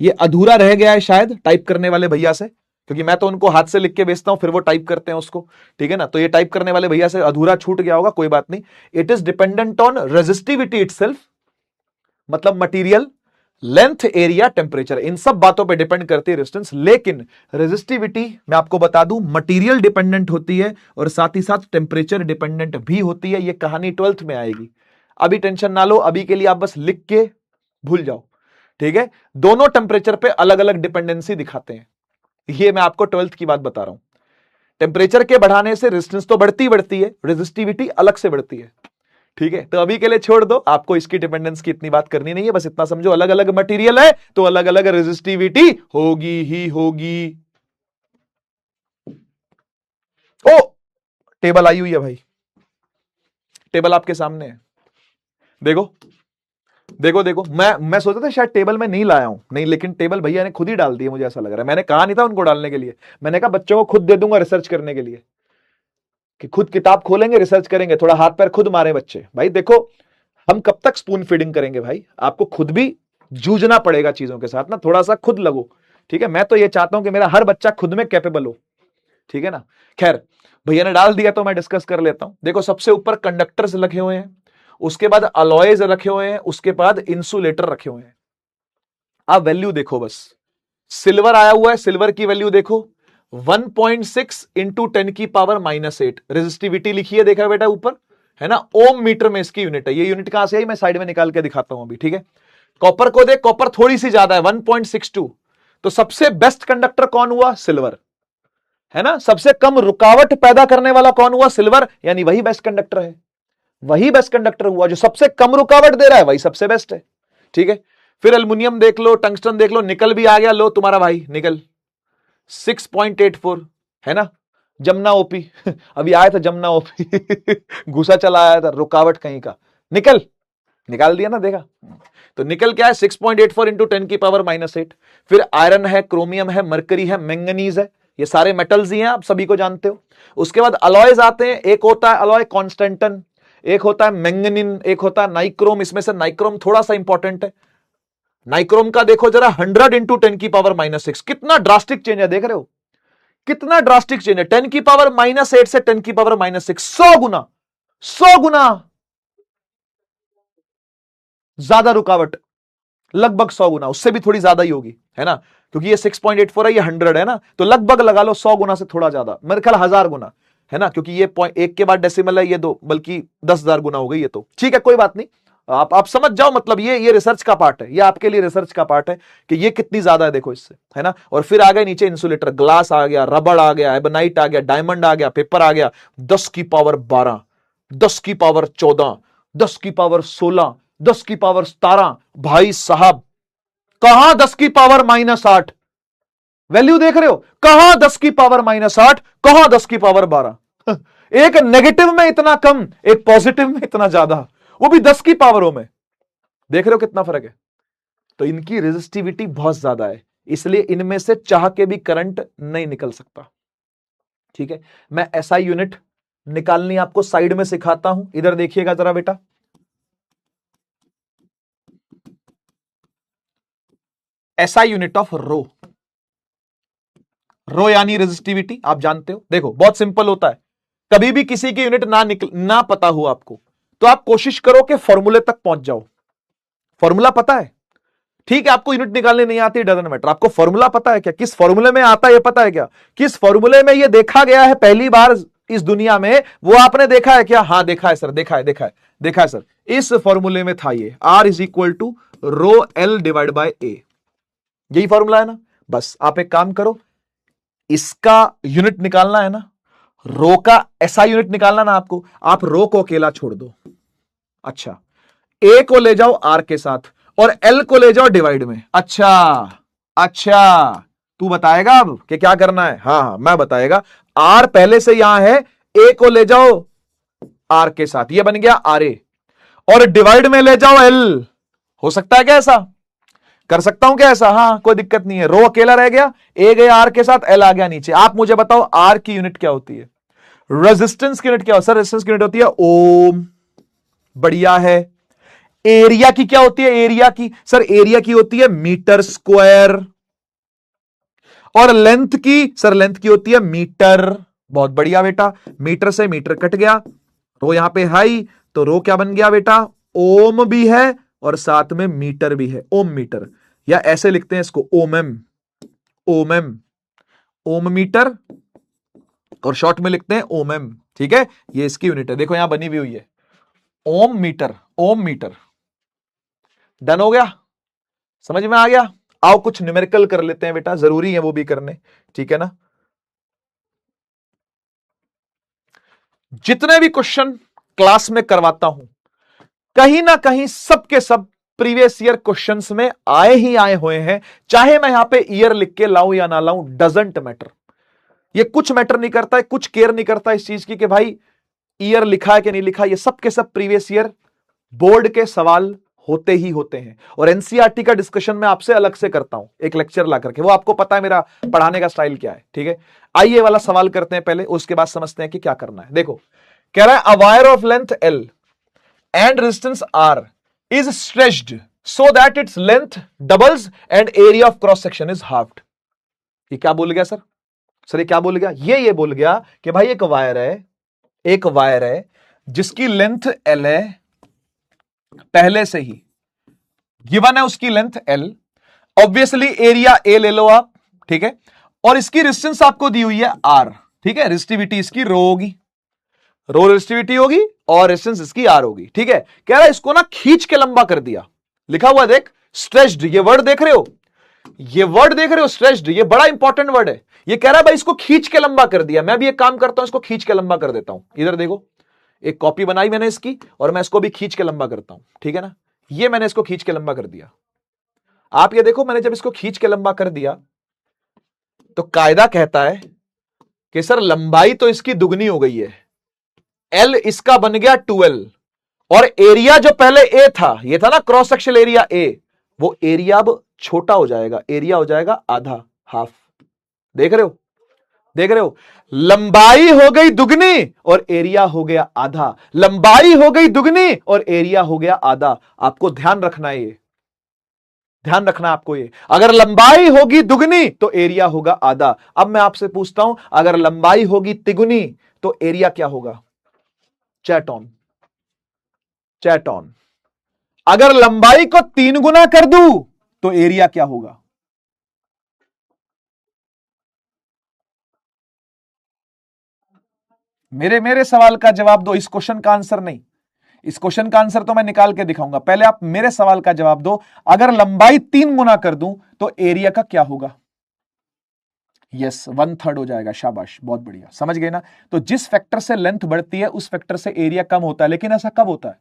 ये अधूरा रह गया है शायद टाइप करने वाले भैया से, क्योंकि मैं तो उनको हाथ से लिख के भेजता हूं, फिर वो टाइप करते हैं उसको, ठीक है ना। तो ये टाइप करने वाले भैया से अधूरा छूट गया होगा, कोई बात नहीं। It is dependent on resistivity itself, मतलब मटेरियल, लेंथ, एरिया, टेम्परेचर, इन सब बातों पे डिपेंड करती है रेजिस्टेंस। लेकिन रेजिस्टिविटी मैं आपको बता दूं मटेरियल डिपेंडेंट होती है और साथ ही साथ टेम्परेचर डिपेंडेंट भी होती है। ये कहानी 12th में आएगी, अभी टेंशन ना लो, अभी के लिए आप बस लिख के भूल जाओ, ठीक है। दोनों टेम्परेचर पे अलग अलग डिपेंडेंसी दिखाते हैं, ये मैं आपको 12th की बात बता रहा हूं। टेम्परेचर के बढ़ाने से रेजिस्टेंस तो बढ़ती है, रेजिस्टिविटी अलग से बढ़ती है, ठीक है। तो अभी के लिए छोड़ दो, आपको इसकी डिपेंडेंस की इतनी बात करनी नहीं है, बस इतना समझो अलग अलग मटेरियल है तो अलग अलग रेजिस्टिविटी होगी ही होगी। ओ, टेबल आई हुई है भाई, टेबल आपके सामने है, देखो देखो देखो, मैं सोचा था शायद टेबल में नहीं लाया हूं, नहीं, लेकिन टेबल भैया ने खुद ही डाल दिया, मुझे ऐसा लग रहा है। मैंने कहा नहीं था उनको डालने के लिए, मैंने कहा बच्चों को खुद दे दूंगा रिसर्च करने के लिए, कि खुद किताब खोलेंगे, रिसर्च करेंगे, थोड़ा हाथ पैर खुद मारे बच्चे। भाई देखो, हम कब तक स्पून फीडिंग करेंगे भाई, आपको खुद भी जूझना पड़ेगा चीजों के साथ ना, थोड़ा सा खुद लगो, ठीक है। मैं तो ये चाहता हूं कि मेरा हर बच्चा खुद में कैपेबल हो, ठीक है ना। खैर, भैया ने डाल दिया तो मैं डिस्कस कर लेता हूं। देखो, सबसे ऊपर कंडक्टर्स रखे हुए हैं, उसके बाद अलॉयज रखे हुए हैं, उसके बाद इंसुलेटर रखे हुए हैं। आप वैल्यू देखो बस, सिल्वर आया हुआ है, सिल्वर की वैल्यू देखो 1.6 इंटू 10⁻⁻8 रेजिस्टिविटी लिखी है, देखा बेटा ऊपर, है ना। ओम मीटर में इसकी यूनिट है। ये यूनिट कहां से आई, मैं साइड में निकाल के दिखाता हूं अभी, ठीक है। कॉपर को देख, कॉपर थोड़ी सी ज्यादा है 1.62, तो सबसे बेस्ट कंडक्टर कौन हुआ, सिल्वर, है ना। सबसे कम रुकावट पैदा करने वाला कौन हुआ, सिल्वर, यानी वही बेस्ट कंडक्टर है, वही बेस्ट कंडक्टर हुआ। जो सबसे कम रुकावट दे रहा है वही सबसे बेस्ट है, ठीक है। फिर एल्युमिनियम देख लो, टंगस्टन देख लो, निकल भी आ गया, लो तुम्हारा भाई निकल 6.84, है ना। जमुना ओपी अभी आया था जमुना ओपी घुसा चला आया था, रुकावट कहीं का, निकल निकाल दिया ना, देखा। तो निकल क्या है 6.84 इंटू 10⁻⁻8। फिर आयरन है, क्रोमियम है, मरकरी है, मैंगनीज है, ये सारे मेटल्स ही हैं, आप सभी को जानते हो। उसके बाद अलॉयज आते हैं, एक होता है अलॉय कॉन्स्टेंटन, एक होता है मैंगनीन, एक होता है नाइक्रोम। इसमें से नाइक्रोम थोड़ा सा इंपॉर्टेंट है। नाइक्रोम का देखो जरा 100 इंटू 10⁻⁻6, कितना ड्रास्टिक चेंज है, देख रहे हो कितना ड्रास्टिक चेंज है। 10⁻⁻8 से 10⁻⁻6, 100 गुना, 100 गुना ज्यादा रुकावट, लगभग 100 गुना, उससे भी थोड़ी ज्यादा ही होगी, है ना, क्योंकि ये 6.84 है, ये 100 है ना, तो लगभग लगा लो 100 गुना से थोड़ा ज्यादा, मेरे ख्याल 1000 गुना, है ना, क्योंकि ये एक के बाद डेसिमल है, ये 2, बल्कि 10,000 गुना हो गई ये तो, ठीक है, कोई बात नहीं। आप समझ जाओ, मतलब ये रिसर्च का पार्ट है, ये आपके लिए रिसर्च का पार्ट है कि ये कितनी ज्यादा है, देखो इससे, है ना। और फिर आ गए नीचे इंसुलेटर, ग्लास आ गया, रबड़ आ गया, एबनाइट आ गया, डायमंड आ गया, पेपर आ गया, 10⁻12, 10⁻14, 10⁻16, 10⁻17, भाई साहब कहां 10⁻−8, वैल्यू देख रहे हो, कहां 10⁻−8, कहां 10⁻12 एक नेगेटिव में इतना कम, एक पॉजिटिव में इतना ज्यादा, वो भी 10 की पावरों में, देख रहे हो कितना फर्क है। तो इनकी रेजिस्टिविटी बहुत ज्यादा है, इसलिए इनमें से चाह के भी करंट नहीं निकल सकता, ठीक है। मैं एसआई यूनिट निकालनी आपको साइड में सिखाता हूं, इधर देखिएगा जरा बेटा। एसआई यूनिट ऑफ रो, रो यानी रेजिस्टिविटी, आप जानते हो। देखो बहुत सिंपल होता है, कभी भी किसी की यूनिट ना पता हो आपको, तो आप कोशिश करो कि फॉर्मूले तक पहुंच जाओ। फॉर्मूला पता है, ठीक है, आपको यूनिट निकालने नहीं आती, डजंट मैटर, आपको फॉर्मूला पता है क्या, किस फॉर्मूले में आता है, ये पता है क्या, किस फॉर्मूले में ये देखा गया है पहली बार इस दुनिया में, वो आपने देखा है क्या, हाँ देखा है सर, देखा है, देखा है, देखा है सर, इस फॉर्मूले में था ये, R is equal to rho L divide by A, यही फॉर्मूला है ना। बस आप एक काम करो, इसका यूनिट निकालना है ना, रो का ऐसा यूनिट निकालना ना आपको, आप रो को अकेला छोड़ दो, अच्छा, ए को ले जाओ आर के साथ और एल को ले जाओ डिवाइड में। अच्छा अच्छा, तू बताएगा अब कि क्या करना है, हाँ हाँ मैं बताएगा। आर पहले से यहां है, ए को ले जाओ आर के साथ, ये बन गया आर ए, और डिवाइड में ले जाओ एल। हो सकता है क्या ऐसा, कर सकता हूं क्या ऐसा, हाँ कोई दिक्कत नहीं है। रो अकेला रह गया, ए गया आर के साथ, एल आ गया नीचे। आप मुझे बताओ आर की यूनिट क्या होती है, रेजिस्टेंस की यूनिट क्या होती है, सर रेजिस्टेंस की यूनिट होती है ओम, बढ़िया है। एरिया की क्या होती है, एरिया की, सर एरिया की होती है मीटर स्क्वायर। और लेंथ की, सर लेंथ की होती है मीटर, बहुत बढ़िया बेटा, मीटर से मीटर कट गया, रो यहां पे हाई, तो रो क्या बन गया बेटा, ओम भी है और साथ में मीटर भी है, ओम मीटर, या ऐसे लिखते हैं इसको ओम एम, ओम एम, ओम मीटर, और शॉर्ट में लिखते हैं ओम एम, ठीक है, ये इसकी यूनिट है, देखो यहां बनी हुई हुई है, ओम मीटर, ओम मीटर। डन हो गया, समझ में आ गया। आओ कुछ न्यूमेरिकल कर लेते हैं बेटा, जरूरी है वो भी करने, ठीक है ना। जितने भी क्वेश्चन क्लास में करवाता हूं, कहीं ना कहीं सबके सब प्रीवियस ईयर क्वेश्चंस में आए ही आए हुए हैं, चाहे मैं यहां पे ईयर लिख के लाऊं या ना लाऊं, डजंट मैटर। ये कुछ मैटर नहीं करता है, कुछ केयर नहीं करता इस चीज की कि भाई ईयर लिखा है कि नहीं लिखा, ये सब के सब प्रीवियस ईयर बोर्ड के सवाल होते ही होते हैं। और एनसीईआरटी का डिस्कशन मैं आपसे अलग से करता हूं एक लेक्चर ला करके, वो आपको पता है मेरा पढ़ाने का स्टाइल क्या है, ठीक है। आइए वाला सवाल करते हैं पहले, उसके बाद समझते हैं कि क्या करना है। देखो कह रहा है a wire of length L and resistance R is stretched so that its length doubles and area of cross section is halved. ये क्या बोल गया सर ये क्या बोल गया? ये बोल गया कि भाई एक वायर है जिसकी लेंथ एल है, पहले से ही गिवन है उसकी length L, obviously area A ले लो आप, ठीक है, और इसकी रेजिस्टेंस आपको दी हुई है आर, ठीक है, रेजिस्टिविटी इसकी रो होगी, रो रेजिस्टिविटी होगी और रेजिस्टेंस इसकी आर होगी, ठीक है। कह रहा है इसको ना खींच के लंबा कर दिया, लिखा हुआ देख स्ट्रेच्ड, ये वर्ड देख रहे हो, स्ट्रेच्ड, ये बड़ा इंपॉर्टेंट वर्ड है। ये कह रहा है भाई इसको खींच के लंबा कर दिया। मैं भी एक काम करता हूं, इसको खींच के लंबा कर देता हूं। इधर देखो एक कॉपी बनाई मैंने इसकी और मैं इसको भी खींच के लंबा करता हूं, ठीक है ना। ये मैंने इसको खींच के लंबा कर दिया। आप ये देखो मैंने जब इसको खींच के लंबा कर दिया तो कायदा कहता है कि सर लंबाई तो इसकी दुगनी हो गई है, एल इसका बन गया 2L और एरिया जो पहले ए था, ये था ना क्रॉस सेक्शनल एरिया ए, वो एरिया अब छोटा हो जाएगा, एरिया हो जाएगा आधा, हाफ। देख रहे हो लंबाई हो गई दुगनी और एरिया हो गया आधा, लंबाई हो गई दुगनी और एरिया हो गया आधा। आपको ध्यान रखना है, ये ध्यान रखना आपको, ये अगर लंबाई होगी दुगनी तो एरिया होगा आधा। अब मैं आपसे पूछता हूं अगर लंबाई होगी तिगुनी तो एरिया क्या होगा? Chat on. अगर लंबाई को 3 गुना कर दूं तो एरिया क्या होगा? मेरे सवाल का जवाब दो, इस क्वेश्चन का आंसर नहीं। इस क्वेश्चन का आंसर तो मैं निकाल के दिखाऊंगा, पहले आप मेरे सवाल का जवाब दो। अगर लंबाई 3 गुना कर दूं तो एरिया का क्या होगा? यस, 1/3 हो जाएगा। शाबाश, बहुत बढ़िया, समझ गए ना। तो जिस फैक्टर से लेंथ बढ़ती है उस फैक्टर से एरिया कम होता है। लेकिन ऐसा कब होता है?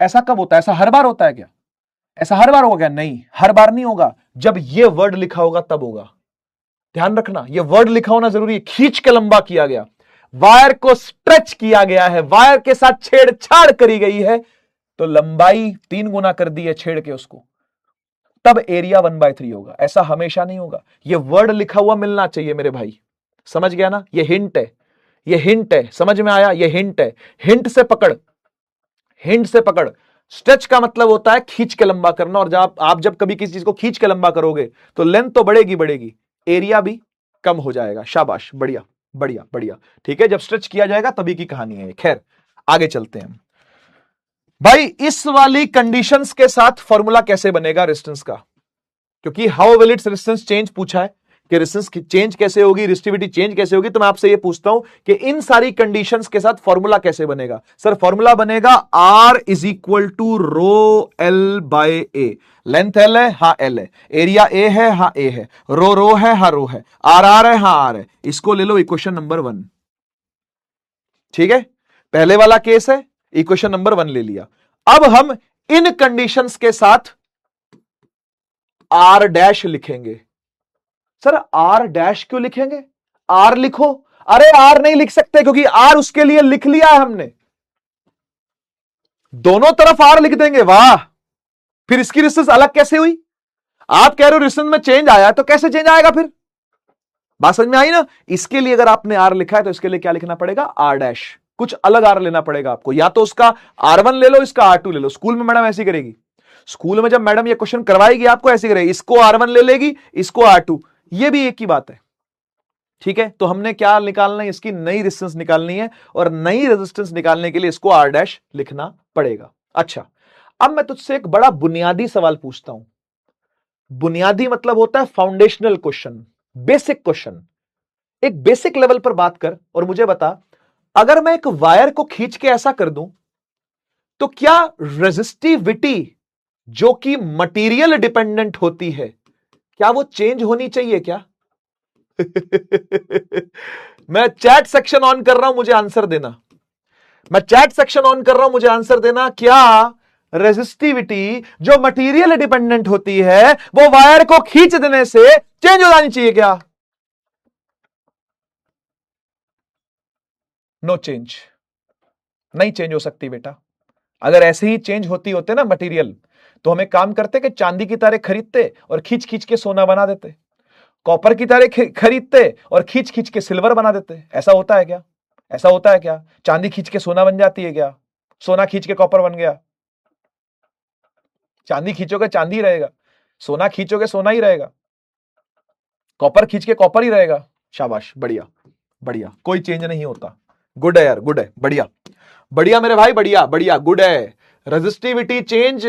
ऐसा हर बार होता है क्या? ऐसा हर बार होगा क्या? नहीं, हर बार नहीं होगा। जब ये वर्ड लिखा होगा तब होगा। ध्यान रखना, ये वर्ड लिखा होना जरूरी है। खींच के लंबा किया गया, वायर को स्ट्रेच किया गया है, वायर के साथ छेड़छाड़ करी गई है, तो लंबाई 3 गुना कर दी है छेड़ के उसको, तब एरिया 1/3 होगा। ऐसा हमेशा नहीं होगा। ये वर्ड लिखा हुआ मिलना चाहिए मेरे भाई, समझ गया ना। ये हिंट है, समझ में आया? ये हिंट है, हिंट से पकड़। स्ट्रेच का मतलब होता है खींच के लंबा करना, और जब आप जब कभी किसी चीज को खींच के लंबा करोगे तो लेंथ तो बढ़ेगी, एरिया भी कम हो जाएगा। शाबाश, बढ़िया, ठीक है। जब स्ट्रेच किया जाएगा तभी की कहानी है। खैर आगे चलते हैं भाई। इस वाली कंडीशंस के साथ फॉर्मूला कैसे बनेगा रेजिस्टेंस का? क्योंकि how will its resistance change पूछा है कि रेजिस्टेंस चेंज कैसे होगी, रेजिस्टिविटी चेंज कैसे होगी। तो मैं आपसे ये पूछता हूं कि इन सारी कंडीशंस के साथ फॉर्मूला कैसे बनेगा? सर फॉर्मूला बनेगा R is equal to rho L by A. Length L है, हाँ एल है, एरिया ए है, हाँ ए है, रो है, हाँ रो है, आर है, हाँ आर है। इसको ले लो इक्वेशन नंबर 1, ठीक है। पहले वाला केस है, इक्वेशन नंबर 1 ले लिया। अब हम इन कंडीशंस के साथ आर डैश लिखेंगे। सर आर डैश क्यों लिखेंगे? आर लिखो। अरे आर नहीं लिख सकते क्योंकि आर उसके लिए लिख लिया है हमने, दोनों तरफ आर लिख देंगे। वाह, फिर इसकी रेजिस्टेंस अलग कैसे हुई? आप कह रहे हो रेजिस्टेंस में चेंज आया, तो कैसे चेंज आएगा फिर? बात समझ में आई ना। इसके लिए अगर आपने आर लिखा है तो इसके लिए क्या लिखना पड़ेगा? R dash. कुछ अलग आर लेना पड़ेगा आपको, या तो उसका R1 ले लो, इसका R2 ले लो। स्कूल में मैडम ऐसी करेगी, स्कूल में जब मैडम ये क्वेश्चन करवाएगी आपको ऐसी करेगी, इसको R1 ले लेगी, इसको R2, ये भी एक ही बात है, ठीक है। तो हमने क्या निकालना है? इसकी नई रेजिस्टेंस निकालनी है, और नई रेजिस्टेंस निकालने के लिए इसको R डैश लिखना पड़ेगा। अच्छा, अब मैं तुझसे एक बड़ा बुनियादी सवाल पूछता हूं। बुनियादी मतलब होता है फाउंडेशनल क्वेश्चन, बेसिक क्वेश्चन। एक बेसिक लेवल पर बात कर और मुझे बता, अगर मैं एक वायर को खींच के ऐसा कर दूं तो क्या रेजिस्टिविटी जो कि मटेरियल डिपेंडेंट होती है, क्या वो चेंज होनी चाहिए क्या? मैं चैट सेक्शन ऑन कर रहा हूं, मुझे आंसर देना। मैं चैट सेक्शन ऑन कर रहा हूं, मुझे आंसर देना। क्या रेजिस्टिविटी जो मटेरियल डिपेंडेंट होती है वो वायर को खींच देने से चेंज हो जानी चाहिए क्या? नो चेंज, नहीं चेंज हो सकती बेटा। अगर ऐसे ही चेंज होते ना मटेरियल, तो हमें काम करते कि चांदी की तारें खरीदते और खींच खींच के सोना बना देते, कॉपर की तारें खरीदते और खींच खींच के सिल्वर बना देते। ऐसा होता है क्या? ऐसा होता है क्या? चांदी खींच के सोना बन जाती है क्या? सोना खींच के कॉपर बन गया? चांदी खींचोगे चांदी ही रहेगा, सोना खींचोगे सोना ही रहेगा, कॉपर खींच के कॉपर ही रहेगा। शाबाश, बढ़िया बढ़िया, कोई चेंज नहीं होता। गुड है यार, गुड है, बढ़िया बढ़िया मेरे भाई, बढ़िया बढ़िया, गुड है। रेजिस्टिविटी चेंज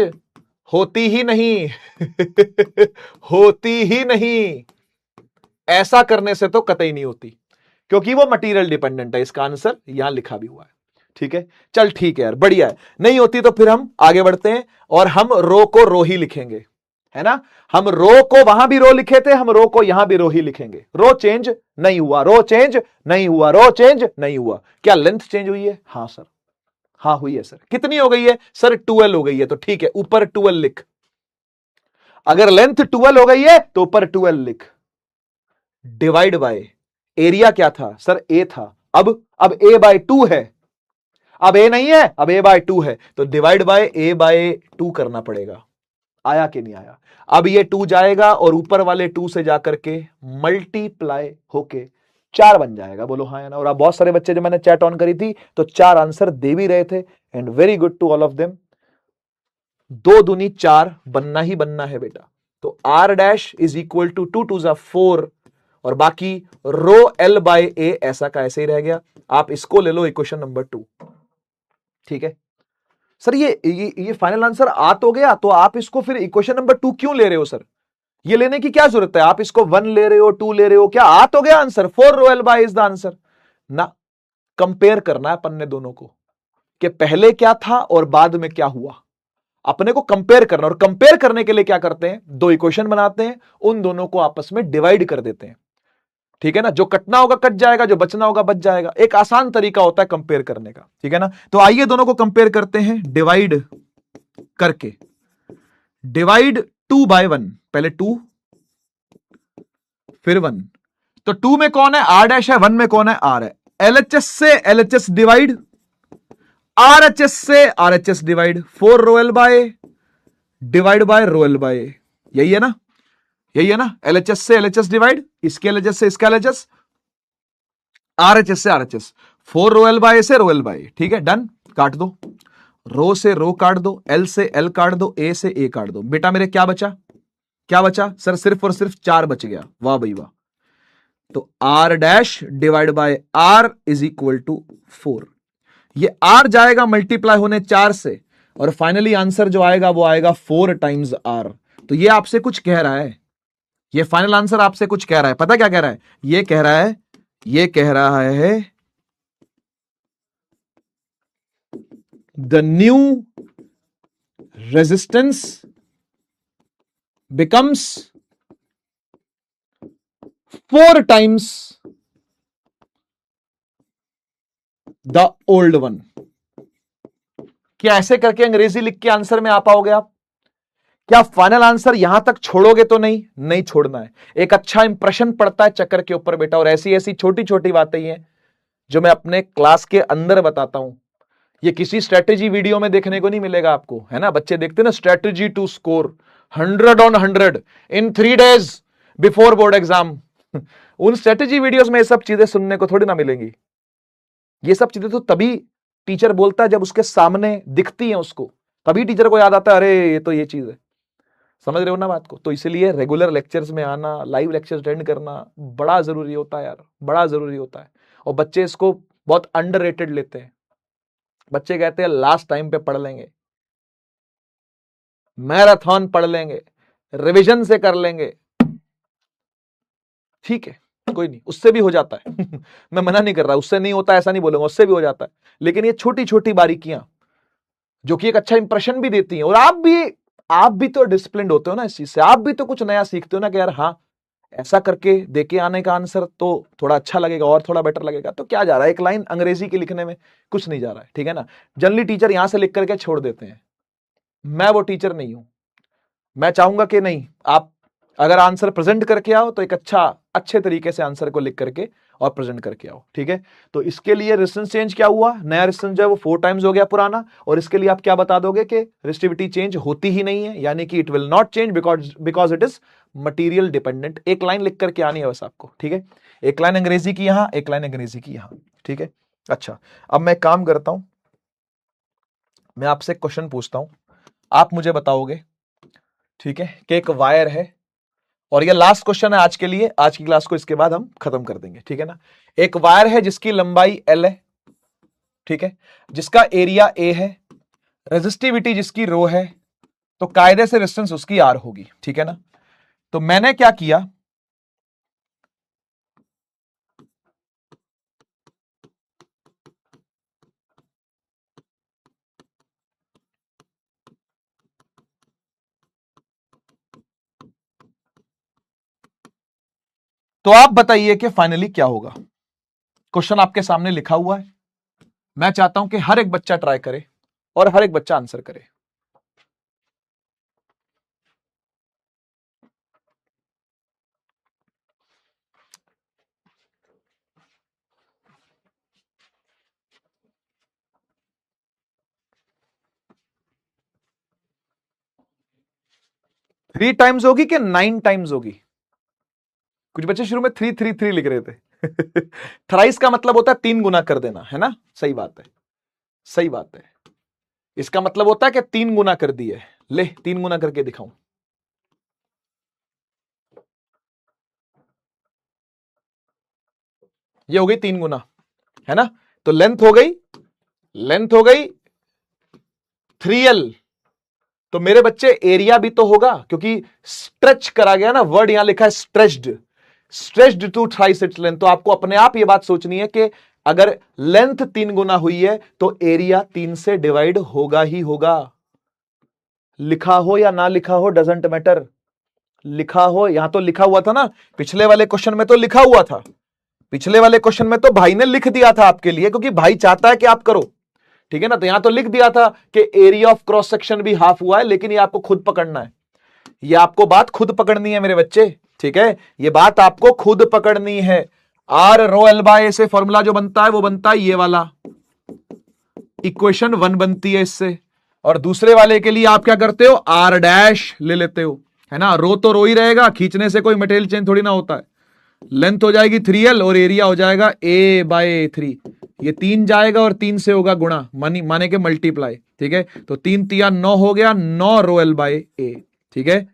होती ही नहीं होती ही नहीं, ऐसा करने से तो कतई नहीं होती, क्योंकि वो मटेरियल डिपेंडेंट है। इसका आंसर यहां लिखा भी हुआ है। ठीक है, चल ठीक है यार, बढ़िया है। नहीं होती तो फिर हम आगे बढ़ते हैं और हम रो को रो ही लिखेंगे, है ना। हम रो को वहां भी रो लिखे थे, हम रो को यहां भी रो ही लिखेंगे। रो चेंज नहीं हुआ, रो चेंज नहीं हुआ, रो चेंज नहीं हुआ। क्या लेंथ चेंज हुई है? हाँ सर, हाँ हुई है सर। कितनी हो गई है सर? 12 हो गई है। तो ठीक है, ऊपर 12 लिख। अगर लेंथ 12 हो गई है तो ऊपर 12 लिख। डिवाइड बाय एरिया क्या था सर? ए था। अब ए बाय 2 है, अब ए नहीं है, अब ए बाय 2 है, तो डिवाइड बाय ए बाय 2 करना पड़ेगा। आया कि नहीं आया? अब ये 2 जाएगा और ऊपर वाले 2 से जाकर के मल्टीप्लाई होके 4 बन जाएगा। बोलो हाँ या ना। और आप बहुत सारे बच्चे, जो मैंने चैट ऑन करी थी तो 4 आंसर दे भी रहे थे, and very good to all of them. 2 दूनी 4 बनना ही बनना है बेटा। तो R dash is equal to 2 2 जा 4, और बाकी रो एल बाय ए ऐसा का ऐसे ही रह गया। आप इसको ले लो इक्वेशन नंबर 2। ठीक है सर, ये फाइनल आंसर आ तो गया, तो आप इसको फिर इक्वेशन नंबर 2 क्यों ले रहे हो सर? ये लेने की क्या जरूरत है? आप इसको 1 ले रहे हो, 2 ले रहे हो, क्या आ तो गया answer? 4 row L bye is the answer ना। कंपेयर करना है अपन ने दोनों को, कि पहले क्या था और बाद में क्या हुआ। अपने को कंपेयर करना, और कंपेयर करने के लिए क्या करते हैं? 2 इक्वेशन बनाते हैं, उन दोनों को आपस में डिवाइड कर देते हैं। ठीक है ना, जो कटना होगा कट जाएगा, जो बचना होगा बच जाएगा। एक आसान तरीका होता है कंपेयर करने का। ठीक है ना, तो आइए दोनों को कंपेयर करते हैं डिवाइड करके। डिवाइड 2 बाय 1, पहले 2 फिर 1। तो 2 में कौन है? आर डैश है, 1 में कौन है? आर है। एलएचएस से एलएचएस डिवाइड, आरएचएस से RHS divide. 4 row L by divide by rho L bye, यही है ना, यही है ना। एलएचएस से एलएचएस डिवाइड, इसके एलएचएस से इसका एलएचएस, आरएचएस से आरएचएस। 4 रो एल बाय से रो एल बाय। ठीक है, डन। काट दो, रो से रो काट दो, एल से एल काट दो, ए से ए काट दो। बेटा मेरे क्या बचा? क्या बचा सर? सिर्फ और सिर्फ 4 बच गया। वाह भाई वाह। तो R dash divide by R is equal to 4। ये आर जाएगा मल्टीप्लाई होने 4 से, और फाइनली आंसर जो आएगा वो आएगा 4 टाइम्स आर। तो ये आपसे कुछ कह रहा है, ये फाइनल आंसर आपसे कुछ कह रहा है। पता क्या कह रहा है? ये कह रहा है, ये कह रहा है the new resistance becomes 4 times the old one. क्या ऐसे करके अंग्रेजी लिख के आंसर में आ पाओगे आप? क्या फाइनल आंसर यहां तक छोड़ोगे तो नहीं? नहीं छोड़ना है। एक अच्छा इंप्रेशन पड़ता है चक्कर के ऊपर बेटा, और ऐसी ऐसी छोटी छोटी बातें ही हैं जो मैं अपने क्लास के अंदर बताता हूं। ये किसी स्ट्रेटेजी वीडियो में देखने को नहीं मिलेगा आपको, है ना। बच्चे देखते ना, strategy to score 100 on 100 in 3 days before board exam. उन स्ट्रेटेजी वीडियोस में ये सब चीजें सुनने को थोड़ी ना मिलेंगी। ये सब चीजें तो तभी टीचर बोलता है जब उसके सामने दिखती है उसको, तभी टीचर को याद आता है, अरे ये तो ये चीज है। समझ रहे हो ना बात को? तो इसलिए रेगुलर लेक्चर्स में आना, लाइव लेक्चर अटेंड करना बड़ा जरूरी होता है यार, बड़ा जरूरी होता है। और बच्चे इसको बहुत अंडररेटेड लेते हैं। बच्चे कहते हैं लास्ट टाइम पे पढ़ लेंगे, मैराथन पढ़ लेंगे, रिवीजन से कर लेंगे। ठीक है, कोई नहीं, उससे भी हो जाता है। मैं मना नहीं कर रहा, उससे नहीं होता ऐसा नहीं बोलूंगा, उससे भी हो जाता है। लेकिन ये छोटी छोटी बारीकियां जो कि एक अच्छा इंप्रेशन भी देती हैं, और आप भी तो डिसिप्लिन्ड होते हो ना इस चीज से, आप भी तो कुछ नया सीखते हो ना कि यार हाँ ऐसा करके देके आने का आंसर तो थोड़ा अच्छा लगेगा और थोड़ा बेटर लगेगा। तो क्या जा रहा है, एक लाइन अंग्रेजी की लिखने में कुछ नहीं जा रहा है। ठीक है ना। जनरली टीचर यहां से लिख करके छोड़ देते हैं, मैं वो टीचर नहीं हूं। मैं चाहूंगा कि नहीं, आप अगर आंसर प्रेजेंट करके आओ तो एक अच्छे तरीके से आंसर को लिख करके और प्रेजेंट करके आओ, ठीक है। तो इसके लिए रेजिस्टेंस चेंज क्या हुआ, नया रेजिस्टेंस जो है वो 4 टाइम्स हो गया पुराना, और इसके लिए आप क्या बता दोगे कि रेजिस्टिविटी चेंज होती ही नहीं है, यानी कि it will not change because it is material dependent. एक लाइन लिख करके आनी है बस आपको, ठीक है। एक लाइन अंग्रेजी की यहां, एक लाइन अंग्रेजी की यहां, ठीक है। अच्छा, अब मैं काम करता हूं, मैं आपसे क्वेश्चन पूछता हूं, आप मुझे बताओगे, ठीक है, कि एक वायर है, और ये लास्ट क्वेश्चन है आज के लिए, आज की क्लास को इसके बाद हम खत्म कर देंगे, ठीक है ना। एक वायर है जिसकी लंबाई L है, ठीक है, जिसका एरिया A है, रेजिस्टिविटी जिसकी रो है, तो कायदे से रेजिस्टेंस उसकी R होगी, ठीक है ना। तो मैंने क्या किया, तो आप बताइए कि फाइनली क्या होगा। क्वेश्चन आपके सामने लिखा हुआ है, मैं चाहता हूं कि हर एक बच्चा ट्राई करे और हर एक बच्चा आंसर करे। थ्री टाइम्स होगी कि 9 टाइम्स होगी? कुछ बच्चे शुरू में 3 लिख रहे थे थ्राइस का मतलब होता है 3 गुना कर देना, है ना, सही बात है, सही बात है। इसका मतलब होता है कि 3 गुना कर दिए, ले 3 गुना करके दिखाऊं, ये हो गई 3 गुना, है ना। तो लेंथ हो गई, लेंथ हो गई 3L। तो मेरे बच्चे एरिया भी तो होगा, क्योंकि स्ट्रेच करा गया ना, वर्ड यहां लिखा है stretched, stretched to thrice its length. तो आपको अपने आप ये बात सोचनी है कि अगर लेंथ 3 गुना हुई है तो एरिया 3 से डिवाइड होगा ही होगा, लिखा हो या ना लिखा हो डजंट मैटर, लिखा हो, यहां तो लिखा हुआ था ना, पिछले वाले क्वेश्चन में तो लिखा हुआ था, पिछले वाले क्वेश्चन में तो भाई ने लिख दिया था आपके लिए, क्योंकि भाई चाहता है कि आप करो, ठीक है ना। तो यहां तो लिख दिया था कि एरिया ऑफ क्रॉस सेक्शन भी हाफ हुआ है, लेकिन ये आपको खुद पकड़ना है, ये आपको बात खुद पकड़नी है मेरे बच्चे, ठीक है, ये बात आपको खुद पकड़नी है। आर रो एल बाय से फॉर्मूला जो बनता है वो बनता है ये वाला, इक्वेशन 1 बनती है इससे, और दूसरे वाले के लिए आप क्या करते हो, आर डैश ले लेते हो, है ना। रो तो रो ही रहेगा, खींचने से कोई मटेरियल चेंज थोड़ी ना होता है। लेंथ हो जाएगी 3L और एरिया हो जाएगा A/3, ये 3 जाएगा और 3 से होगा गुणा, माने के मल्टीप्लाई, ठीक है। तो 3 तिया 9 हो गया, 9 रो एल बाय ए, ठीक है,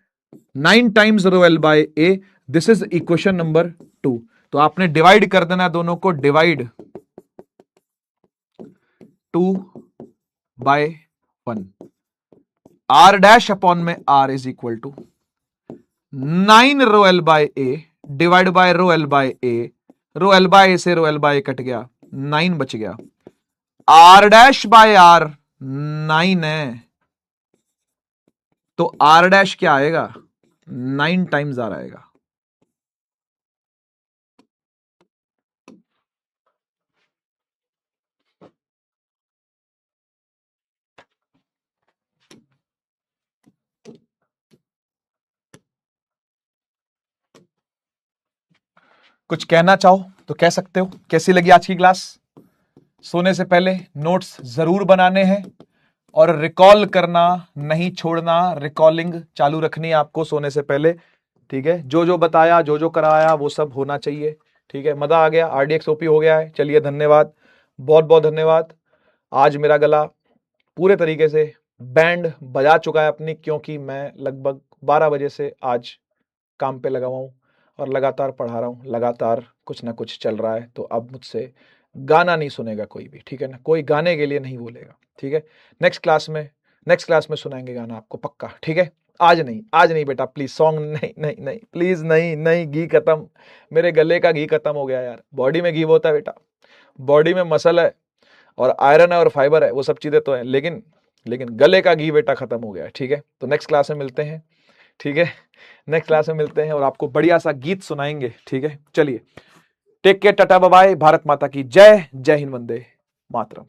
9 times rho L by A, this is equation number 2। तो आपने डिवाइड कर देना दोनों को, डिवाइड 2/1, आर डैश अपॉन में R is equal to 9 rho L by A divide by rho L by A, rho L by A से rho L by A cut गया, 9 बच गया, आर डैश बाय आर 9 है, तो R dash क्या आएगा, 9 times are आएगा। कुछ कहना चाहो तो कह सकते हो। कैसी लगी आज की क्लास? सोने से पहले नोट्स जरूर बनाने हैं और रिकॉल करना नहीं छोड़ना, रिकॉलिंग चालू रखनी है आपको सोने से पहले, ठीक है। जो जो बताया, जो जो कराया वो सब होना चाहिए, ठीक है। मजा आ गया, RDX OP हो गया है। चलिए धन्यवाद, बहुत बहुत धन्यवाद। आज मेरा गला पूरे तरीके से बैंड बजा चुका है अपनी, क्योंकि मैं लगभग 12 बजे से आज काम पे लगा हुआ हूँ और लगातार पढ़ा रहा हूँ, लगातार कुछ ना कुछ चल रहा है। तो अब मुझसे गाना नहीं सुनेगा कोई भी, ठीक है ना, कोई गाने के लिए नहीं बोलेगा, ठीक है। नेक्स्ट क्लास में सुनाएंगे गाना आपको पक्का, ठीक है। आज नहीं बेटा, प्लीज सॉन्ग नहीं नहीं नहीं, प्लीज नहीं नहीं, घी खत्म, मेरे गले का घी खत्म हो गया यार। बॉडी में घी होता है बेटा, बॉडी में मसल है और आयरन है और फाइबर है, वो सब चीजें तो है, लेकिन गले का घी बेटा खत्म हो गया है, ठीक है। तो नेक्स्ट क्लास में मिलते हैं, ठीक है, नेक्स्ट क्लास में मिलते हैं और आपको बढ़िया सा गीत सुनाएंगे, ठीक है। चलिए, take care, tata bye bye, Bharat Mata की जय, जय हिंद, वंदे मातरम।